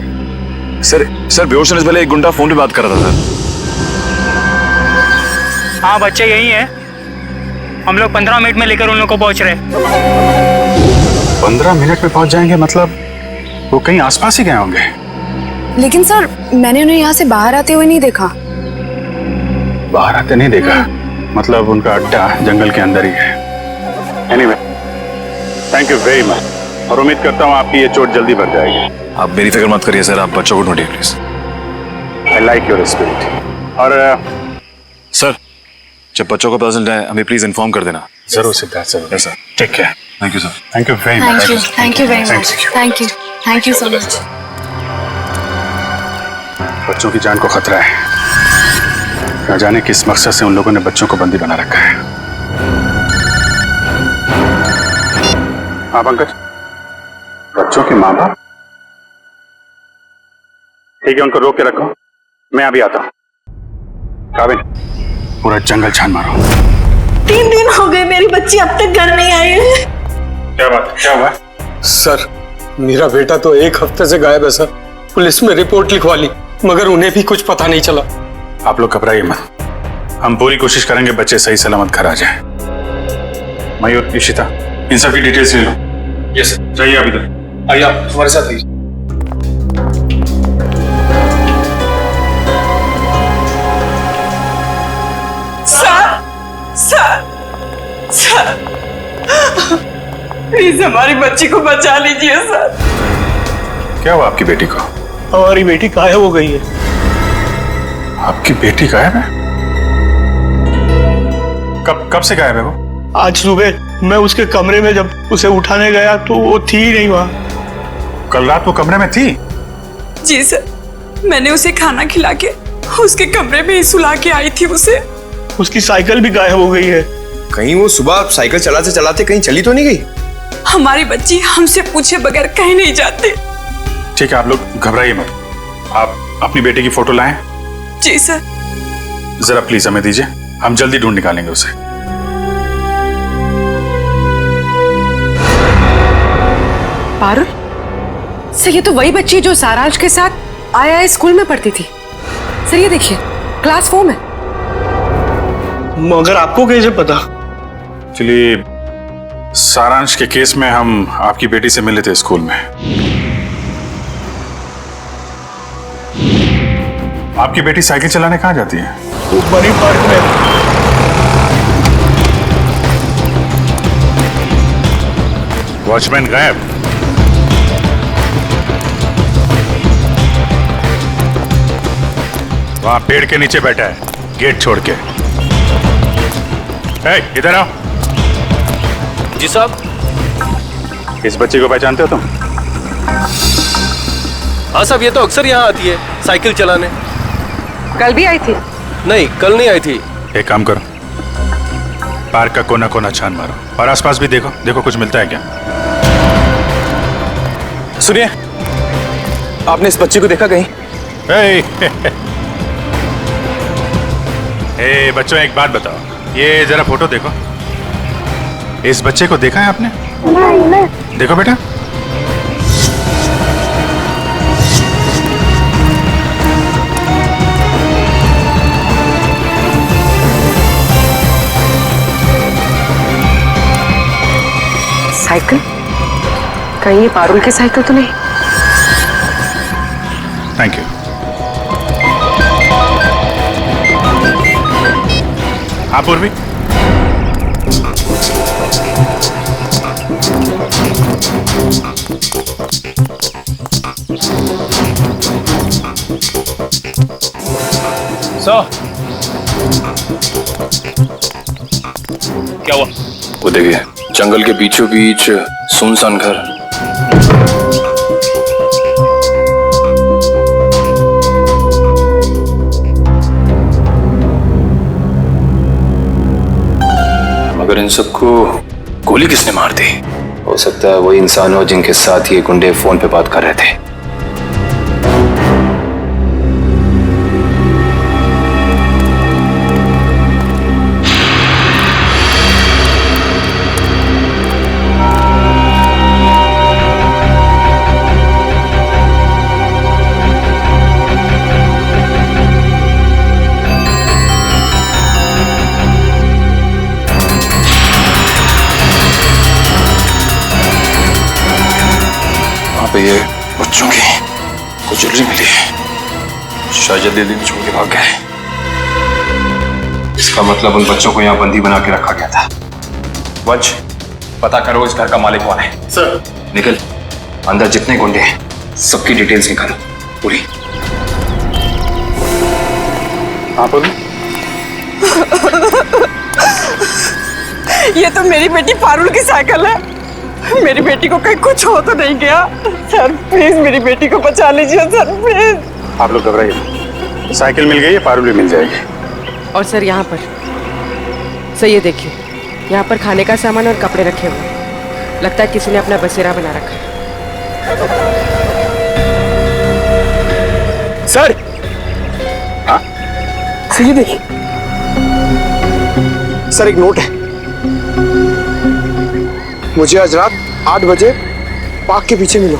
सर बेहोश होने से पहले एक गुंडा फोन पे बात कर रहा था सर। हाँ, बच्चे यही है। हम लोग 15 मिनट में लेकर उन लोग को पहुंच रहे। 15 मिनट में पहुंच जाएंगे? मतलब वो कहीं आसपास ही गए होंगे। लेकिन सर, मैंने उन्हें यहाँ से बाहर आते हुए नहीं देखा। बाहर आते नहीं देखा? मतलब उनका अड्डा जंगल के अंदर ही है। Anyway, thank you very much और उम्मीद करता हूँ आपकी ये चोट जल्दी भर जाएगी। आप मेरी फिक्र मत करिए सर, आप बच्चों को ढूंढिए please. I like your spirit. और सर, जब बच्चों को पता चल जाए हमें प्लीज इन्फॉर्म कर देना। जरूर सिद्धार्थ, जरूर। Yes sir, take care. Thank you sir. Thank you very much. Thank you very much. Thank you so much. बच्चों की जान को खतरा है। न जाने किस मकसद से उन लोगों ने बच्चों को बंदी बना रखा है। हाँ पंकज, बच्चों के माँ बाप? ठीक है, उनको रोक के रखो, मैं अभी आता हूँ। काबिल, पूरा जंगल छान मारो। 3 दिन हो गए मेरी बच्ची अब तक घर नहीं आई है। क्या बात, क्या हुआ? सर, मेरा बेटा तो 1 हफ्ते से गायब है सर। पुलिस में रिपोर्ट लिखवा ली मगर उन्हें भी कुछ पता नहीं चला। आप लोग घबराइए मत, हम पूरी कोशिश करेंगे बच्चे सही सलामत घर आ जाए। मयूर, इशिता, इन सब की डिटेल्स ले लो। Yes sir. जाइए आप इधर आइए, आप हमारे साथ आइए। सर, प्लीज हमारी बच्ची को बचा लीजिए सर। क्या हुआ आपकी बेटी को? हमारी बेटी गायब हो गई है। आपकी बेटी गायब है? कब से गायब है वो? आज सुबह मैं उसके कमरे में जब उसे उठाने गया तो वो थी ही नहीं वहाँ। कल रात वो कमरे में थी? जी सर, मैंने उसे खाना खिला के उसके कमरे में ही सुला के आई थी उसे। उसकी साइकिल भी गायब हो गई है। कहीं वो सुबह साइकिल चलाते चलाते कहीं चली तो नहीं गई? हमारी बच्ची हमसे पूछे बगैर कहीं नहीं जाती। ठीक है, आप लोग घबराइए मत। आप अपनी बेटी की फोटो लाएं। जी सर। जरा प्लीज हमें दीजिए, हम जल्दी ढूंढ निकालेंगे उसे। पारुल, सर ये तो वही बच्ची जो सारांश के साथ आया स्कूल में पढ़ती थी। सर ये देखिए, क्लास 4 में। मगर आपको कैसे पता? चलिए, सारांश के केस में हम आपकी बेटी से मिले थे स्कूल में। आपकी बेटी साइकिल चलाने कहाँ जाती है? वो बनी पार्क में। वॉचमैन गायब। वहां पेड़ के नीचे बैठा है, गेट छोड़ के। इधर आओ। जी साहब। इस बच्चे को पहचानते हो तुम? हाँ साहब, ये तो अक्सर यहाँ आती है साइकिल चलाने। कल भी आई थी? नहीं, कल नहीं आई थी। एक काम करो, पार्क का कोना कोना छान मारो और आसपास भी देखो, देखो कुछ मिलता है क्या। सुनिए, आपने इस बच्चे को देखा कहीं? ए बच्चों, एक बात बताओ, ये जरा फोटो देखो। इस बच्चे को देखा है आपने? नहीं। देखो बेटा। साइकिल? कहीं ये पारुल की साइकिल तो नहीं? Thank you. हाँ पूर्वी, क्या हुआ? वो देखिए, जंगल के बीचों बीच सुनसान घर। मगर इन सबको गोली किसने मार दी? हो सकता है वही इंसान हो जिनके साथ ये गुंडे फोन पे बात कर रहे थे। ये बच्चों की कुछ ज्वेलरी मिली है, शायद जल्दी छोड़ के भाग गए। इसका मतलब उन बच्चों को यहाँ बंदी बना के रखा गया था। वंश, पता करो इस घर का मालिक कौन है। सर। निकल, अंदर जितने गुंडे हैं सबकी डिटेल्स निकालो पूरी। हाँ बोलो। ये तो मेरी बेटी पारुल की साइकिल है। मेरी बेटी को कहीं कुछ हो तो नहीं गया? सर प्लीज मेरी बेटी को बचा लीजिए सर, प्लीज। आप लोग घबराइए, साइकिल मिल गई है, पारुल भी मिल जाएगी। और सर यहाँ पर सर ये देखिए, यहाँ पर खाने का सामान और कपड़े रखे हुए, लगता है किसी ने अपना बसेरा बना रखा है। सर। हाँ? सर ये देखिए, सर एक नोट है। मुझे आज रात 8 बजे पार्क के पीछे मिलो,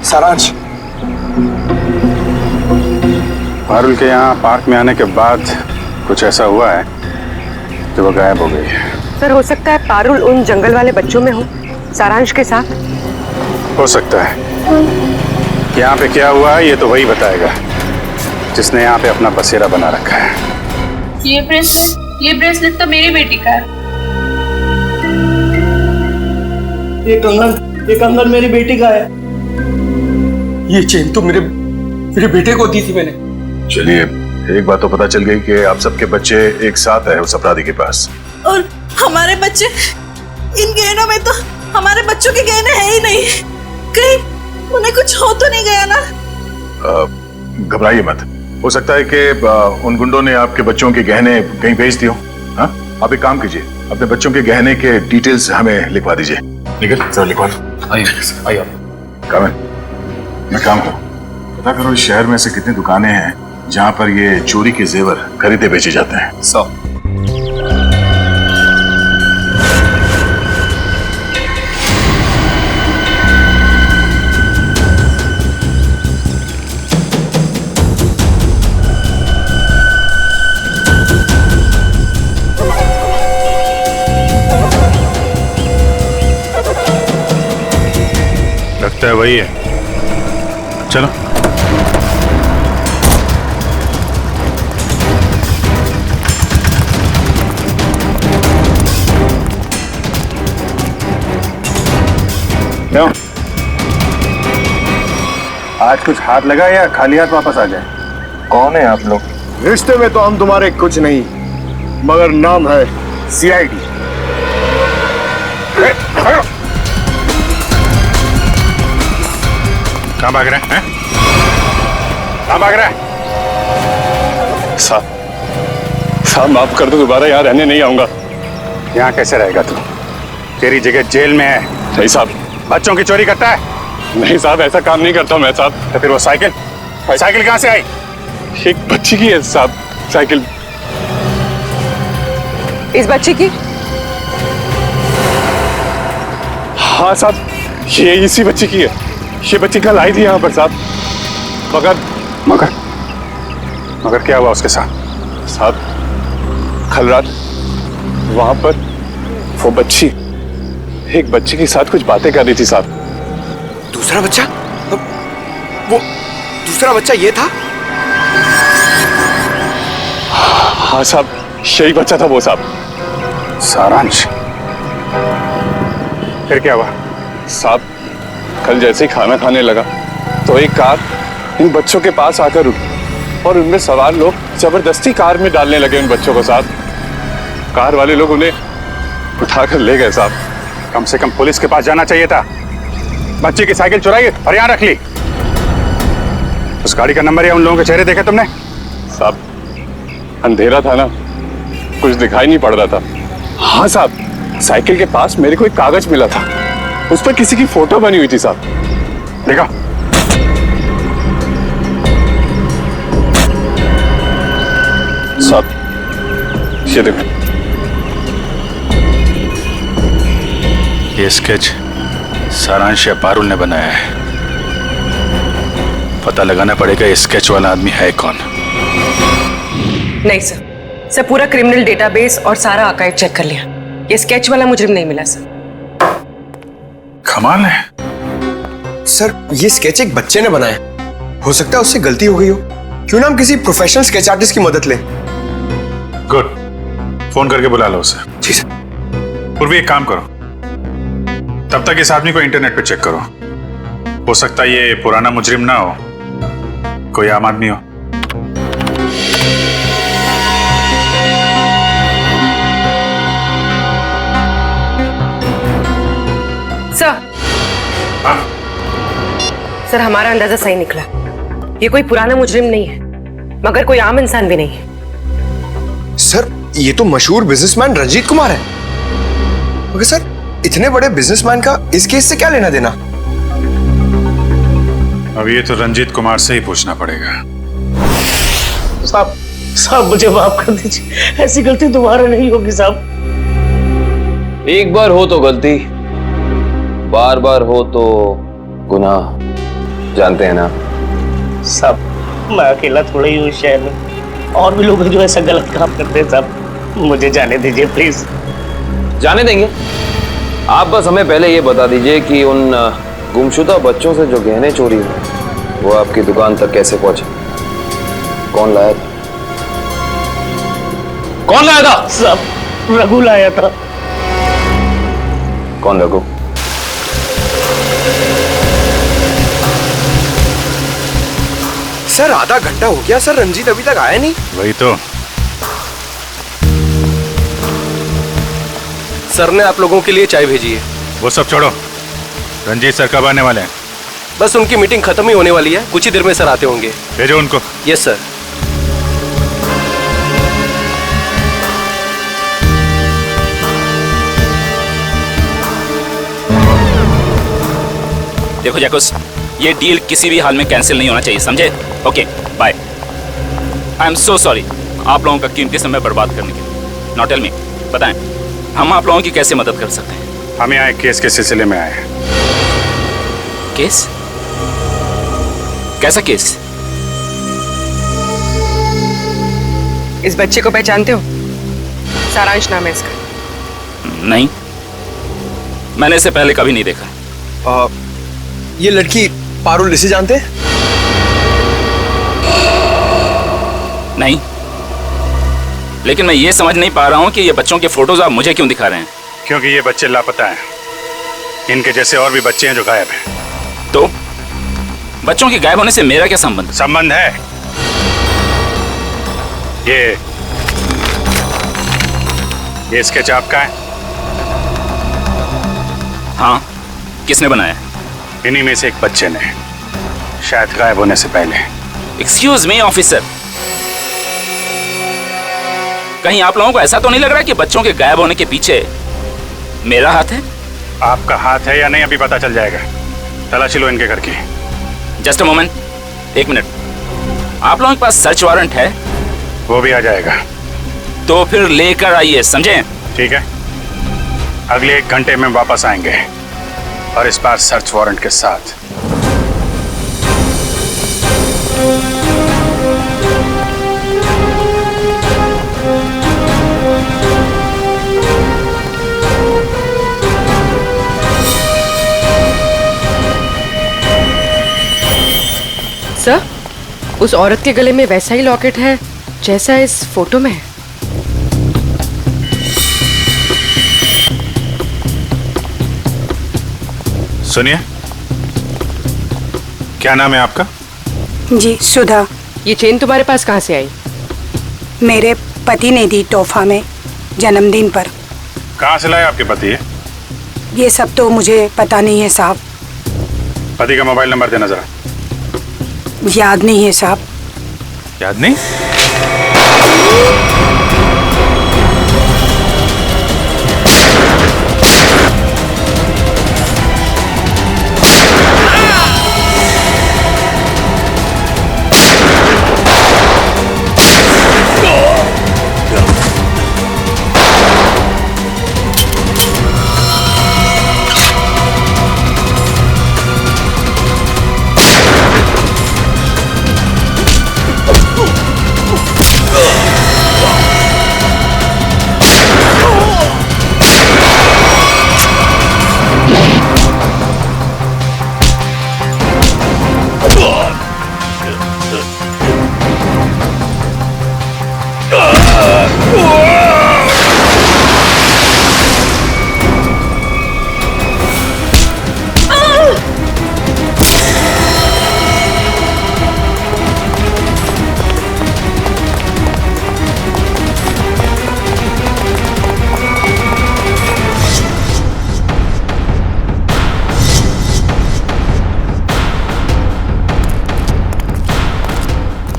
सारांश। पारुल के यहाँ पार्क में आने के बाद कुछ ऐसा हुआ है कि वो गायब हो गई है। सर हो सकता है पारुल उन जंगल वाले बच्चों में हो, सारांश के साथ। हो सकता है। यहाँ पे क्या हुआ है ये तो वही बताएगा जिसने यहाँ पे अपना बसेरा बना रखा है। ये ब्रेसलेट तो मेरी बेटी का है। ये कंगन मेरी बेटी का है। ये चेन तो मेरे बेटे को दी थी मैंने। चलिए, एक बात तो पता चल गई कि आप सबके बच्चे एक साथ है उस अपराधी के पास। और हमारे बच्चे, इन गहनों में तो हमारे बच्चों के गहने हैं ही नहीं। कहीं उन्हें कुछ हो तो नहीं गया ना? घबराइए मत, हो सकता है कि उन गुंडों ने आपके बच्चों के गहने कहीं भेज दिए हो। हाँ, आप एक काम कीजिए, अपने बच्चों के गहने के डिटेल्स हमें लिखवा दीजिए। निकल सर, लिखवा दो। आइए कामन, मैं काम करूँ, पता करो इस शहर में से कितनी दुकानें हैं जहाँ पर ये चोरी के जेवर खरीदे बेचे जाते हैं। 100। लगता है वही है, चलो। क्यों? आज कुछ हाथ लगा या खाली हाथ वापस आ जाए? कौन है आप लोग? रिश्ते में तो हम तुम्हारे कुछ नहीं, मगर नाम है CID। कहाँ भाग रहे हैं? कहाँ भाग रहे हैं? साहब माफ कर दो, दोबारा यहाँ रहने नहीं आऊंगा। यहाँ कैसे रहेगा तू? तेरी जगह जेल में है। नहीं साहब। बच्चों की चोरी करता है? नहीं साहब, ऐसा काम नहीं करता मैं साहब। तो फिर वो साइकिल कहाँ से आई? एक बच्ची की है साहब साइकिल। इस बच्चे की? हाँ साहब, ये इसी बच्ची की है। ये बच्ची कल आई थी यहाँ पर साहब। मगर क्या हुआ उसके साथ? साहब कल रात वहां पर वो बच्ची एक बच्चे के साथ कुछ बातें कर रही थी साहब। दूसरा बच्चा? वो दूसरा बच्चा ये था? हाँ साहब, यही बच्चा था वो साहब। सारांश? फिर क्या हुआ? साहब कल जैसे ही खाना खाने लगा तो एक कार इन बच्चों के पास आकर रुकी और उनमें सवार लोग जबरदस्ती कार में डालने लगे उन बच्चों को साहब। कार वाले लोग उन्हें उठाकर ले गए साहब। कम से कम पुलिस के पास जाना चाहिए था। बच्चे की साइकिल चुराई और यहाँ रख ली। उस गाड़ी का नंबर या उन लोगों के चेहरे देखे तुमने? साहब अंधेरा था ना, कुछ दिखाई नहीं पड़ रहा था। हाँ साहब, साइकिल के पास मेरे को एक कागज मिला था, उस पर किसी की फोटो बनी हुई थी साहब। देखा? साहब ये देखो, ये स्केच सारांश या पारुल ने बनाया है। पता लगाना पड़ेगा ये स्केच वाला आदमी है कौन। नहीं सर पूरा क्रिमिनल डेटाबेस और सारा आर्काइव चेक कर लिया। ये स्केच वाला मुजरिम नहीं मिला सर। कमाल है। सर ये स्केच एक बच्चे ने बनाया, हो सकता है उससे गलती हो गई हो। क्यों ना हम किसी प्रोफेशनल स्केच आर्टिस्ट की मदद लें? गुड, फोन करके बुला लो उसे। जी सर। पूर्वी एक काम करो, तब तक इस आदमी को इंटरनेट पे चेक करो। हो सकता है ये पुराना मुजरिम ना हो, कोई आम आदमी हो। सर हमारा अंदाजा सही निकला। ये कोई पुराना मुजरिम नहीं है, मगर कोई आम इंसान भी नहीं है। सर ये तो मशहूर बिजनेसमैन रंजीत कुमार है। मगर सर इतने बड़े बिजनेसमैन का इस केस से क्या लेना देना? अब ये तो रंजीत कुमार से ही पूछना पड़ेगा। साहब मुझे माफ कर दीजिए, ऐसी गलती दोबारा नहीं होगी साहब। एक बार हो तो गलती, बार बार हो तो गुनाह, जानते हैं ना साहब। मैं अकेला थोड़ा ही हूँ शहर में, और भी लोग हैं जो ऐसा गलत काम करते हैं साहब। मुझे जाने दीजिए प्लीज। जाने देंगे, आप बस हमें पहले ये बता दीजिए कि उन गुमशुदा बच्चों से जो गहने चोरी हुए वो आपकी दुकान तक कैसे पहुंचे? कौन लाया था? कौन लाया था? साहब रघु लाया था। कौन रघु? सर आधा घंटा हो गया सर, रंजीत अभी तक आया नहीं। वही तो। सर ने आप लोगों के लिए चाय भेजी है। वो सब छोड़ो, रंजीत सर कब आने वाले हैं? बस उनकी मीटिंग खत्म ही होने वाली है, कुछ ही देर में सर आते होंगे। भेजो उनको। Yes sir. देखो जैकुस, ये डील किसी भी हाल में कैंसिल नहीं होना चाहिए, समझे? Okay bye. I am so sorry आप लोगों का कीमती समय बर्बाद करने के लिए। नाउ टेल मी, बताएं हम आप लोगों की कैसे मदद कर सकते हैं? हम यहाँ एक केस के सिलसिले में आए हैं। केस? कैसा केस? इस बच्चे को पहचानते हो? सारांश नाम है इसका। नहीं, मैंने इसे पहले कभी नहीं देखा। ये लड़की पारुल, इसे जानते हैं? नहीं, लेकिन मैं ये समझ नहीं पा रहा हूँ कि ये बच्चों के फोटोज आप मुझे क्यों दिखा रहे हैं? क्योंकि ये बच्चे लापता हैं। इनके जैसे और भी बच्चे हैं जो गायब हैं। तो बच्चों के गायब होने से मेरा क्या संबंध? संबंध है। ये स्केच आपका है? हाँ, किसने बनाया? इन्हीं में से एक बच्चे ने, शायद गायब होने से पहले। एक्सक्यूज मी ऑफिसर, कहीं आप लोगों को ऐसा तो नहीं लग रहा कि बच्चों के गायब होने के पीछे मेरा हाथ है? आपका हाथ है या नहीं अभी पता चल जाएगा। तलाशी लो इनके घर की। Just a moment, 1 minute. आप लोगों के पास सर्च वारंट है? वो भी आ जाएगा। तो फिर लेकर आइए, समझे? ठीक है, अगले 1 घंटे में वापस आएंगे और इस बार सर्च वारंट के साथ। सर, उस औरत के गले में वैसा ही लॉकेट है जैसा इस फोटो में है। सुनिए, क्या नाम है आपका? जी, सुधा। ये चेन तुम्हारे पास कहाँ से आई? मेरे पति ने दी तोहफा में जन्मदिन पर। कहाँ से लाए आपके पति? ये सब तो मुझे पता नहीं है साहब। पति का मोबाइल नंबर देना जरा। याद नहीं है साहब। याद नहीं?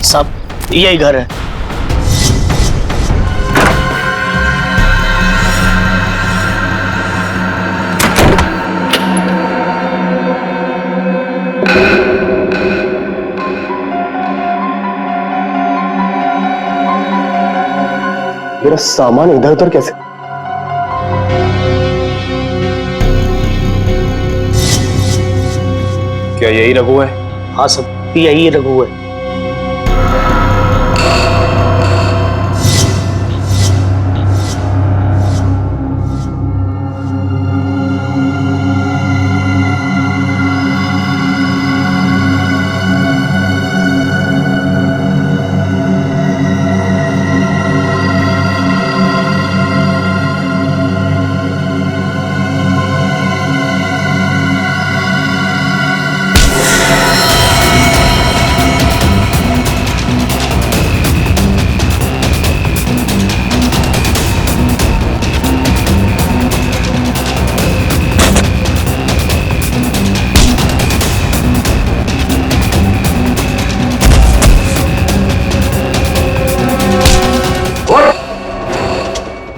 साहब, यही घर है। मेरा सामान इधर उधर कैसे? क्या यही रघु है? हाँ सब, यही रघु है।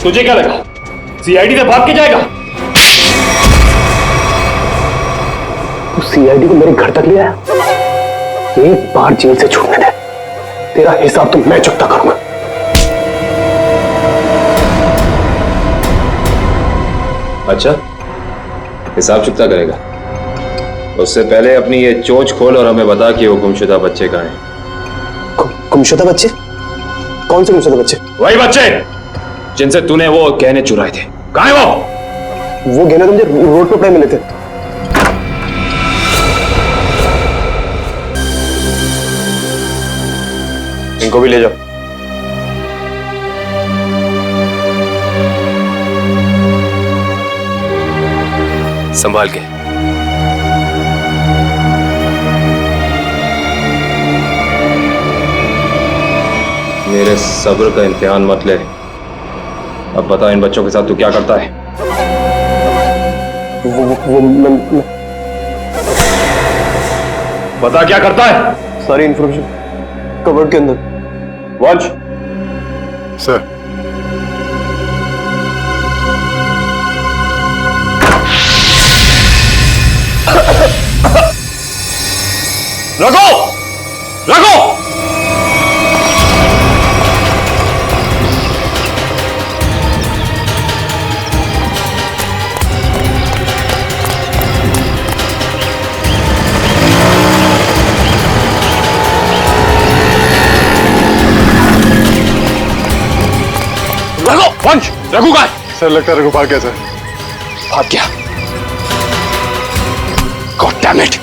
तुझे क्या लगा सीआईडी से भाग के जाएगा? तू सीआईडी को मेरे घर तक ले आया? एक बार जेल से छूटने दे, तेरा हिसाब तो मैं चुकता करूंगा। अच्छा, हिसाब चुकता करेगा? उससे पहले अपनी ये चोंच खोल और हमें बता कि वो गुमशुदा बच्चे कहाँ हैं। गुमशुदा बच्चे? कौन से गुमशुदा बच्चे? वही बच्चे जिनसे तूने वो गहने चुराए थे। कहाँ है वो? वो गहने तो मुझे रोड पे पड़े मिले थे। इनको भी ले जाओ। संभाल के। मेरे सब्र का इम्तिहान मत ले। अब बता, इन बच्चों के साथ तू क्या करता है? मैं बता क्या करता है? सारी इंफॉर्मेशन कवर्ड के अंदर। Watch sir, Raghu! रघु! रघु! वंश! रघु कहाँ है? सर लगता है रघु भाग गया सर। भाग गया? God damn it!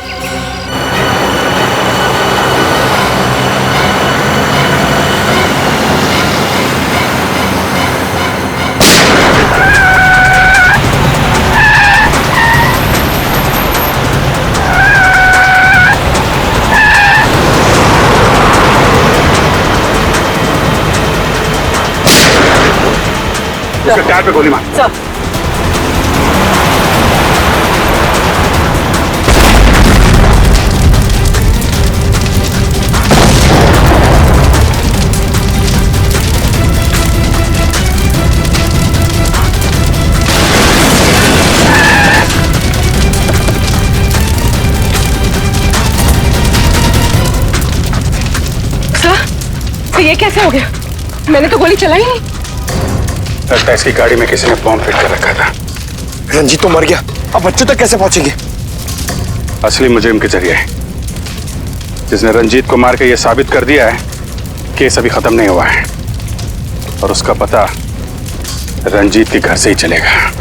उसके टायर पे गोली मार। सर ये कैसे हो गया? मैंने तो गोली चलाई नहीं। लगता है इसकी गाड़ी में किसी ने बॉम्ब फिट कर रखा था। रंजीत तो मर गया, अब बच्चों तक कैसे पहुंचेंगे? असली मुजरिम के जरिए, जिसने रंजीत को मार के यह साबित कर दिया है केस अभी खत्म नहीं हुआ है और उसका पता रंजीत के घर से ही चलेगा।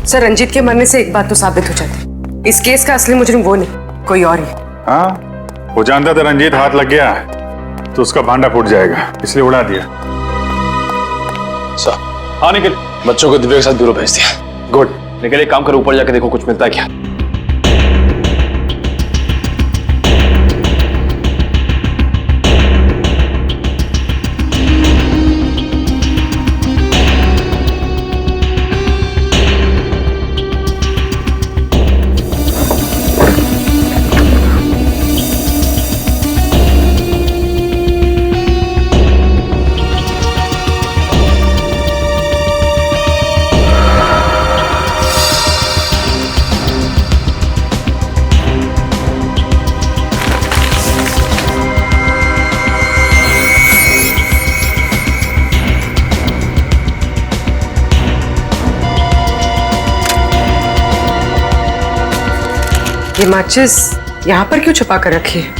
सर, रंजीत के मरने से एक बात तो साबित हो जाती, इस केस का असली मुजरिम वो नहीं, कोई और ही। हाँ, वो जानता था रंजीत हाथ लग गया तो उसका भांडा फूट जाएगा, इसलिए उड़ा दिया। सर, हाँ निखिल, बच्चों को दिव्या के साथ ब्यूरो भेज दिया। गुड। निखिल एक काम करो, ऊपर जाके देखो कुछ मिलता है क्या। ये माचिस यहाँ पर क्यों छुपा कर रखी है?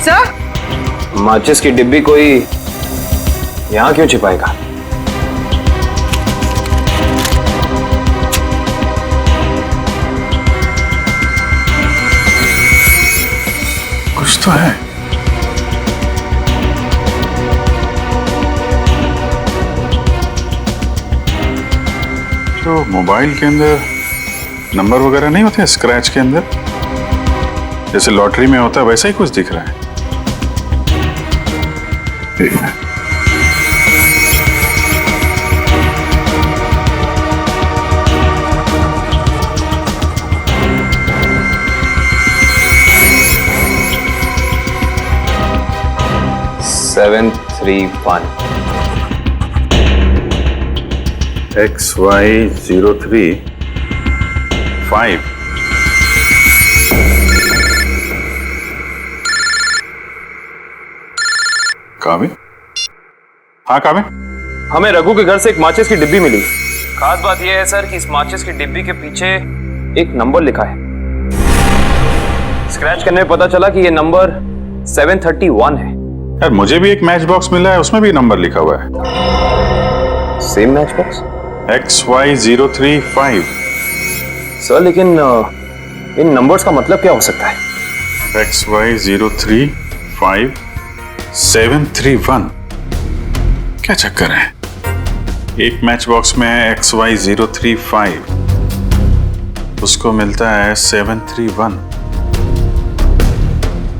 सर, माचिस की डिब्बी कोई यहाँ क्यों छिपाएगा? कुछ तो है। तो मोबाइल के अंदर नंबर वगैरह नहीं होते स्क्रैच के अंदर, जैसे लॉटरी में होता है वैसा ही कुछ दिख रहा है। ठीक है। XY035 काबिल? हाँ काबिल? हमें रघु के घर से एक माचिस की डिब्बी मिली। खास बात यह है सर कि इस माचिस की डिब्बी के पीछे एक नंबर लिखा है। स्क्रैच करने में पता चला कि यह नंबर 731 है। यार मुझे भी एक मैच बॉक्स मिला है, उसमें भी नंबर लिखा हुआ है। Same match box? XY035। Sir लेकिन इन नंबर्स का मतलब क्या हो सकता है? XY035 731। क्या चक्कर है? एक मैच बॉक्स में है XY035, उसको मिलता है 731।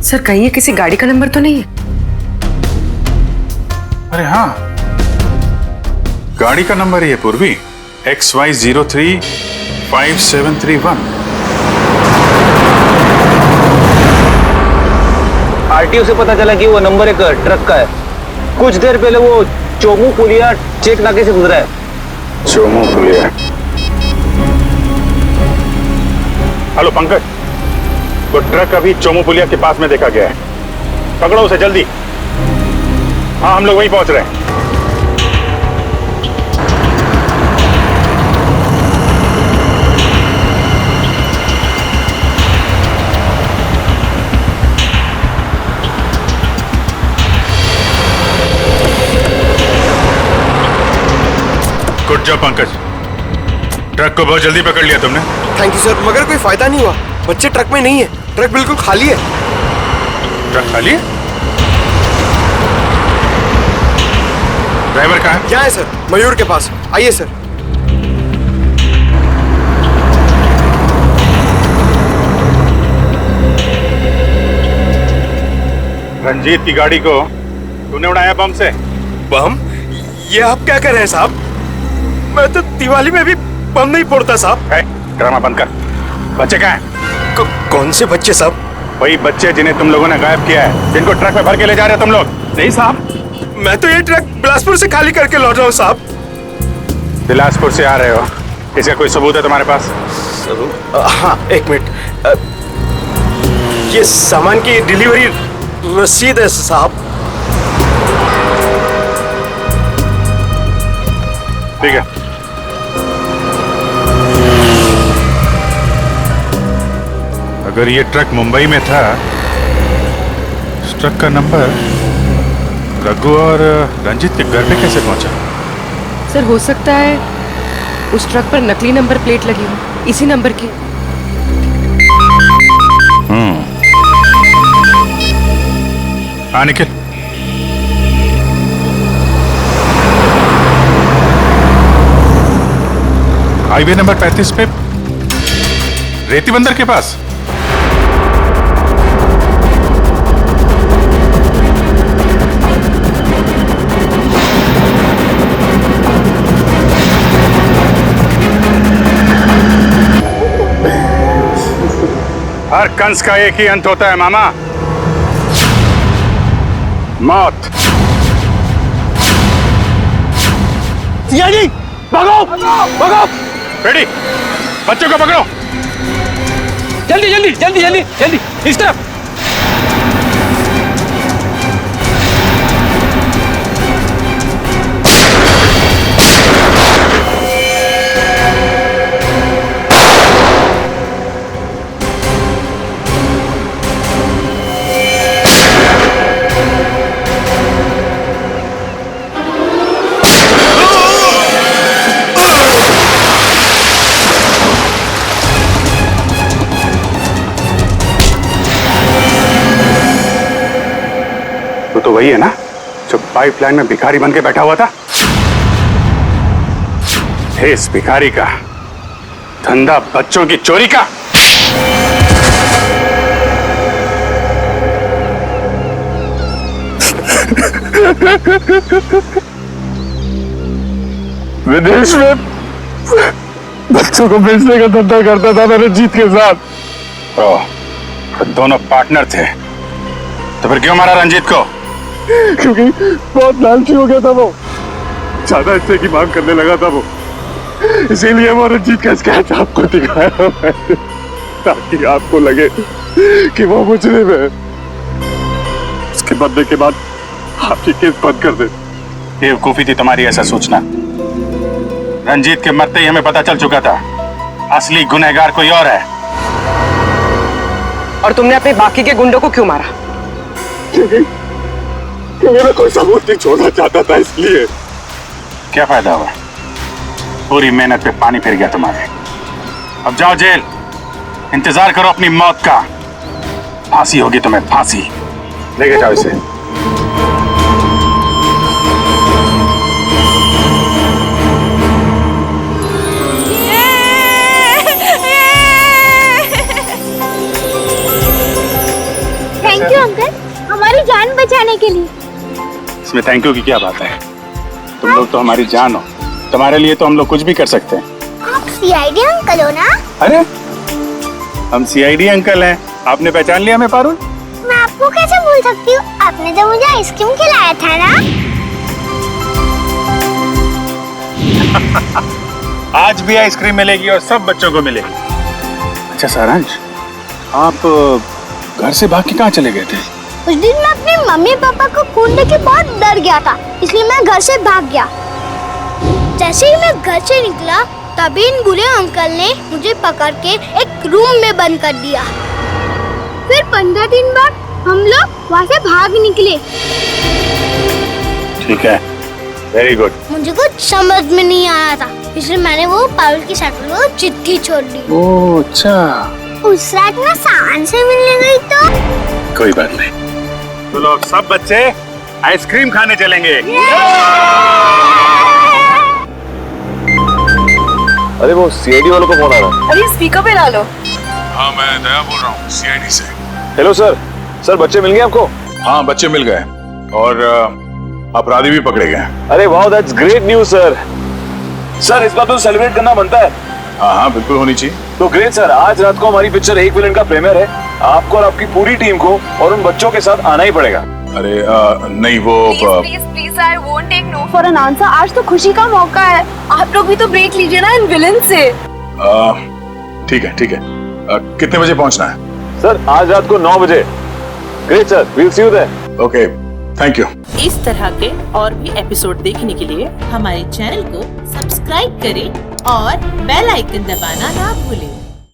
सर कहीं ये किसी गाड़ी का नंबर तो नहीं है? अरे हाँ, गाड़ी का नंबर ही है पूर्वी, XY035 आरटीओ से पता चला कि वो नंबर एक ट्रक का है। कुछ देर पहले वो चोमू पुलिया चेक नाके से गुजरा है। चोमू पुलिया? हेलो पंकज, वो ट्रक अभी चोमू पुलिया के पास में देखा गया है, पकड़ो उसे जल्दी। हाँ, हम लोग वहीं पहुंच रहे हैं। गुड जॉब पंकज, ट्रक को बहुत जल्दी पकड़ लिया तुमने। थैंक यू सर, मगर कोई फायदा नहीं हुआ। बच्चे ट्रक में नहीं है, ट्रक बिल्कुल खाली है। ट्रक खाली है? ड्राइवर कहाँ है? क्या है सर? मयूर के पास। आइए सर। रंजीत की गाड़ी को तूने उड़ाया बम से? बम? ये आप क्या कर रहे हैं साहब? मैं तो दिवाली में भी बम नहीं फोड़ता साहब। ड्रामा बंद कर। बच्चे कहाँ हैं? कौन से बच्चे साहब? वही बच्चे जिन्हें तुम लोगों ने गायब किया है, जिनको ट्रक में भर के ले जा रहे हो तुम लोग। नहीं साहब, मैं तो ये ट्रक बिलासपुर से खाली करके लौट रहा हूँ साहब। बिलासपुर से आ रहे हो? इसका कोई सबूत है तुम्हारे पास? हाँ, एक मिनट। ये सामान की डिलीवरी रसीद है साहब। ठीक है। अगर ये ट्रक मुंबई में था, इस ट्रक का नंबर रघु और रंजीत के घर पे कैसे पहुंचा? सर हो सकता है उस ट्रक पर नकली नंबर प्लेट लगी हो, इसी नंबर की। हाँ निखिल, हाईवे नंबर 35 पे रेती बंदर के पास। हर कंस का एक ही अंत होता है मामा, मौत। सीआईडी, भागो, भागो। रेडी, बच्चों को पकड़ो। जल्दी जल्दी जल्दी जल्दी जल्दी, इस तरफ। तो वही है ना जो पाइपलाइन में भिखारी बन के बैठा हुआ था? इस भिखारी का धंधा बच्चों की चोरी का। विदेश में बच्चों को बेचने का धंधा करता था मैं रंजीत के साथ। तो दोनों पार्टनर थे, तो फिर क्यों मारा रंजीत को? क्योंकि बहुत लालची हो गया था वो, ज्यादा हिस्से की मांग करने लगा था वो, इसीलिए वो रंजीत का स्केच आपको दिखाया मैंने, ताकि आपको लगे कि वो मुजरिम है। उसके बदले के बाद आपकी केस बंद कर दे। बेवकूफी थी तुम्हारी ऐसा सोचना। रंजीत के मरते ही हमें पता चल चुका था असली गुनहगार कोई और है। और तुमने अपने बाकी के गुंडों को क्यों मारा? क्योंकि मैं कोई सबूत नहीं छोड़ना चाहता था, इसलिए। क्या फायदा हुआ? पूरी मेहनत पे पानी फिर गया तुम्हारे। अब जाओ जेल, इंतजार करो अपनी मौत का। फांसी होगी तुम्हें, फांसी। लेके जाओ इसे। थैंक यू अंकल, हमारी जान बचाने के लिए। इसमें थैंक यू की क्या बात है? तुम लोग तो हमारी जान हो, तुम्हारे लिए तो हम लोग कुछ भी कर सकते हैं। आप सीआईडी अंकल हो ना? अरे हम सीआईडी अंकल हैं, आपने पहचान लिया हमें पारुल? मैं आपको कैसे भूल सकती हूँ, आपने तो मुझे आइसक्रीम खिलाया था ना। आज भी आइसक्रीम मिलेगी और सब बच्चों को मिलेगी। अच्छा सारांश, आप घर से भाग के कहाँ चले गए थे? उस दिन मैं अपने मम्मी पापा को खून देख के बहुत डर गया था, इसलिए मैं घर से भाग गया। जैसे ही मैं घर से निकला तभी इन बुरे अंकल ने मुझे पकड़ के एक रूम में बंद कर दिया। फिर 15 दिन बाद हम लोग वहाँ से भाग निकले। ठीक है, वेरी गुड। मुझे कुछ समझ में नहीं आया था, इसलिए मैंने वो पारुल की साइकिल को चिट्ठी छोड़ दी। ओह अच्छा। उस रात मैं सावन से मिलने गई तो कोई बात नहीं। तो लोग सब बच्चे आइसक्रीम खाने चलेंगे। अरे वो सीआईडी वालों को फोन आ रहा है। अरे स्पीकर पे ला लो। हाँ, मैं दया बोल रहा हूँ सीआईडी से। Hello sir. सर बच्चे मिल गए आपको? हाँ, बच्चे मिल गए और अपराधी भी पकड़े गए। अरे वाह, that's great news sir. Sir इस बात तो सेलिब्रेट करना बनता है। हाँ हाँ, बिल्कुल होनी चाहिए। तो ग्रेट सर, आज रात को हमारी पिक्चर एक विलन का प्रीमियर है। आपको और आपकी पूरी टीम को और उन बच्चों के साथ आना ही पड़ेगा। अरे नहीं, वो please I won't take no for an answer. आज तो खुशी का मौका है, आप लोग भी तो ब्रेक लीजिए ना इन विलन से। ठीक है ठीक है। कितने बजे पहुंचना है? सर आज रात को 9 बजे। Great sir, we will see you there. Okay, thank you. इस तरह के और भी एपिसोड देखने के लिए हमारे चैनल को सब्सक्राइब करें और बेल आइकन दबाना ना भूलें।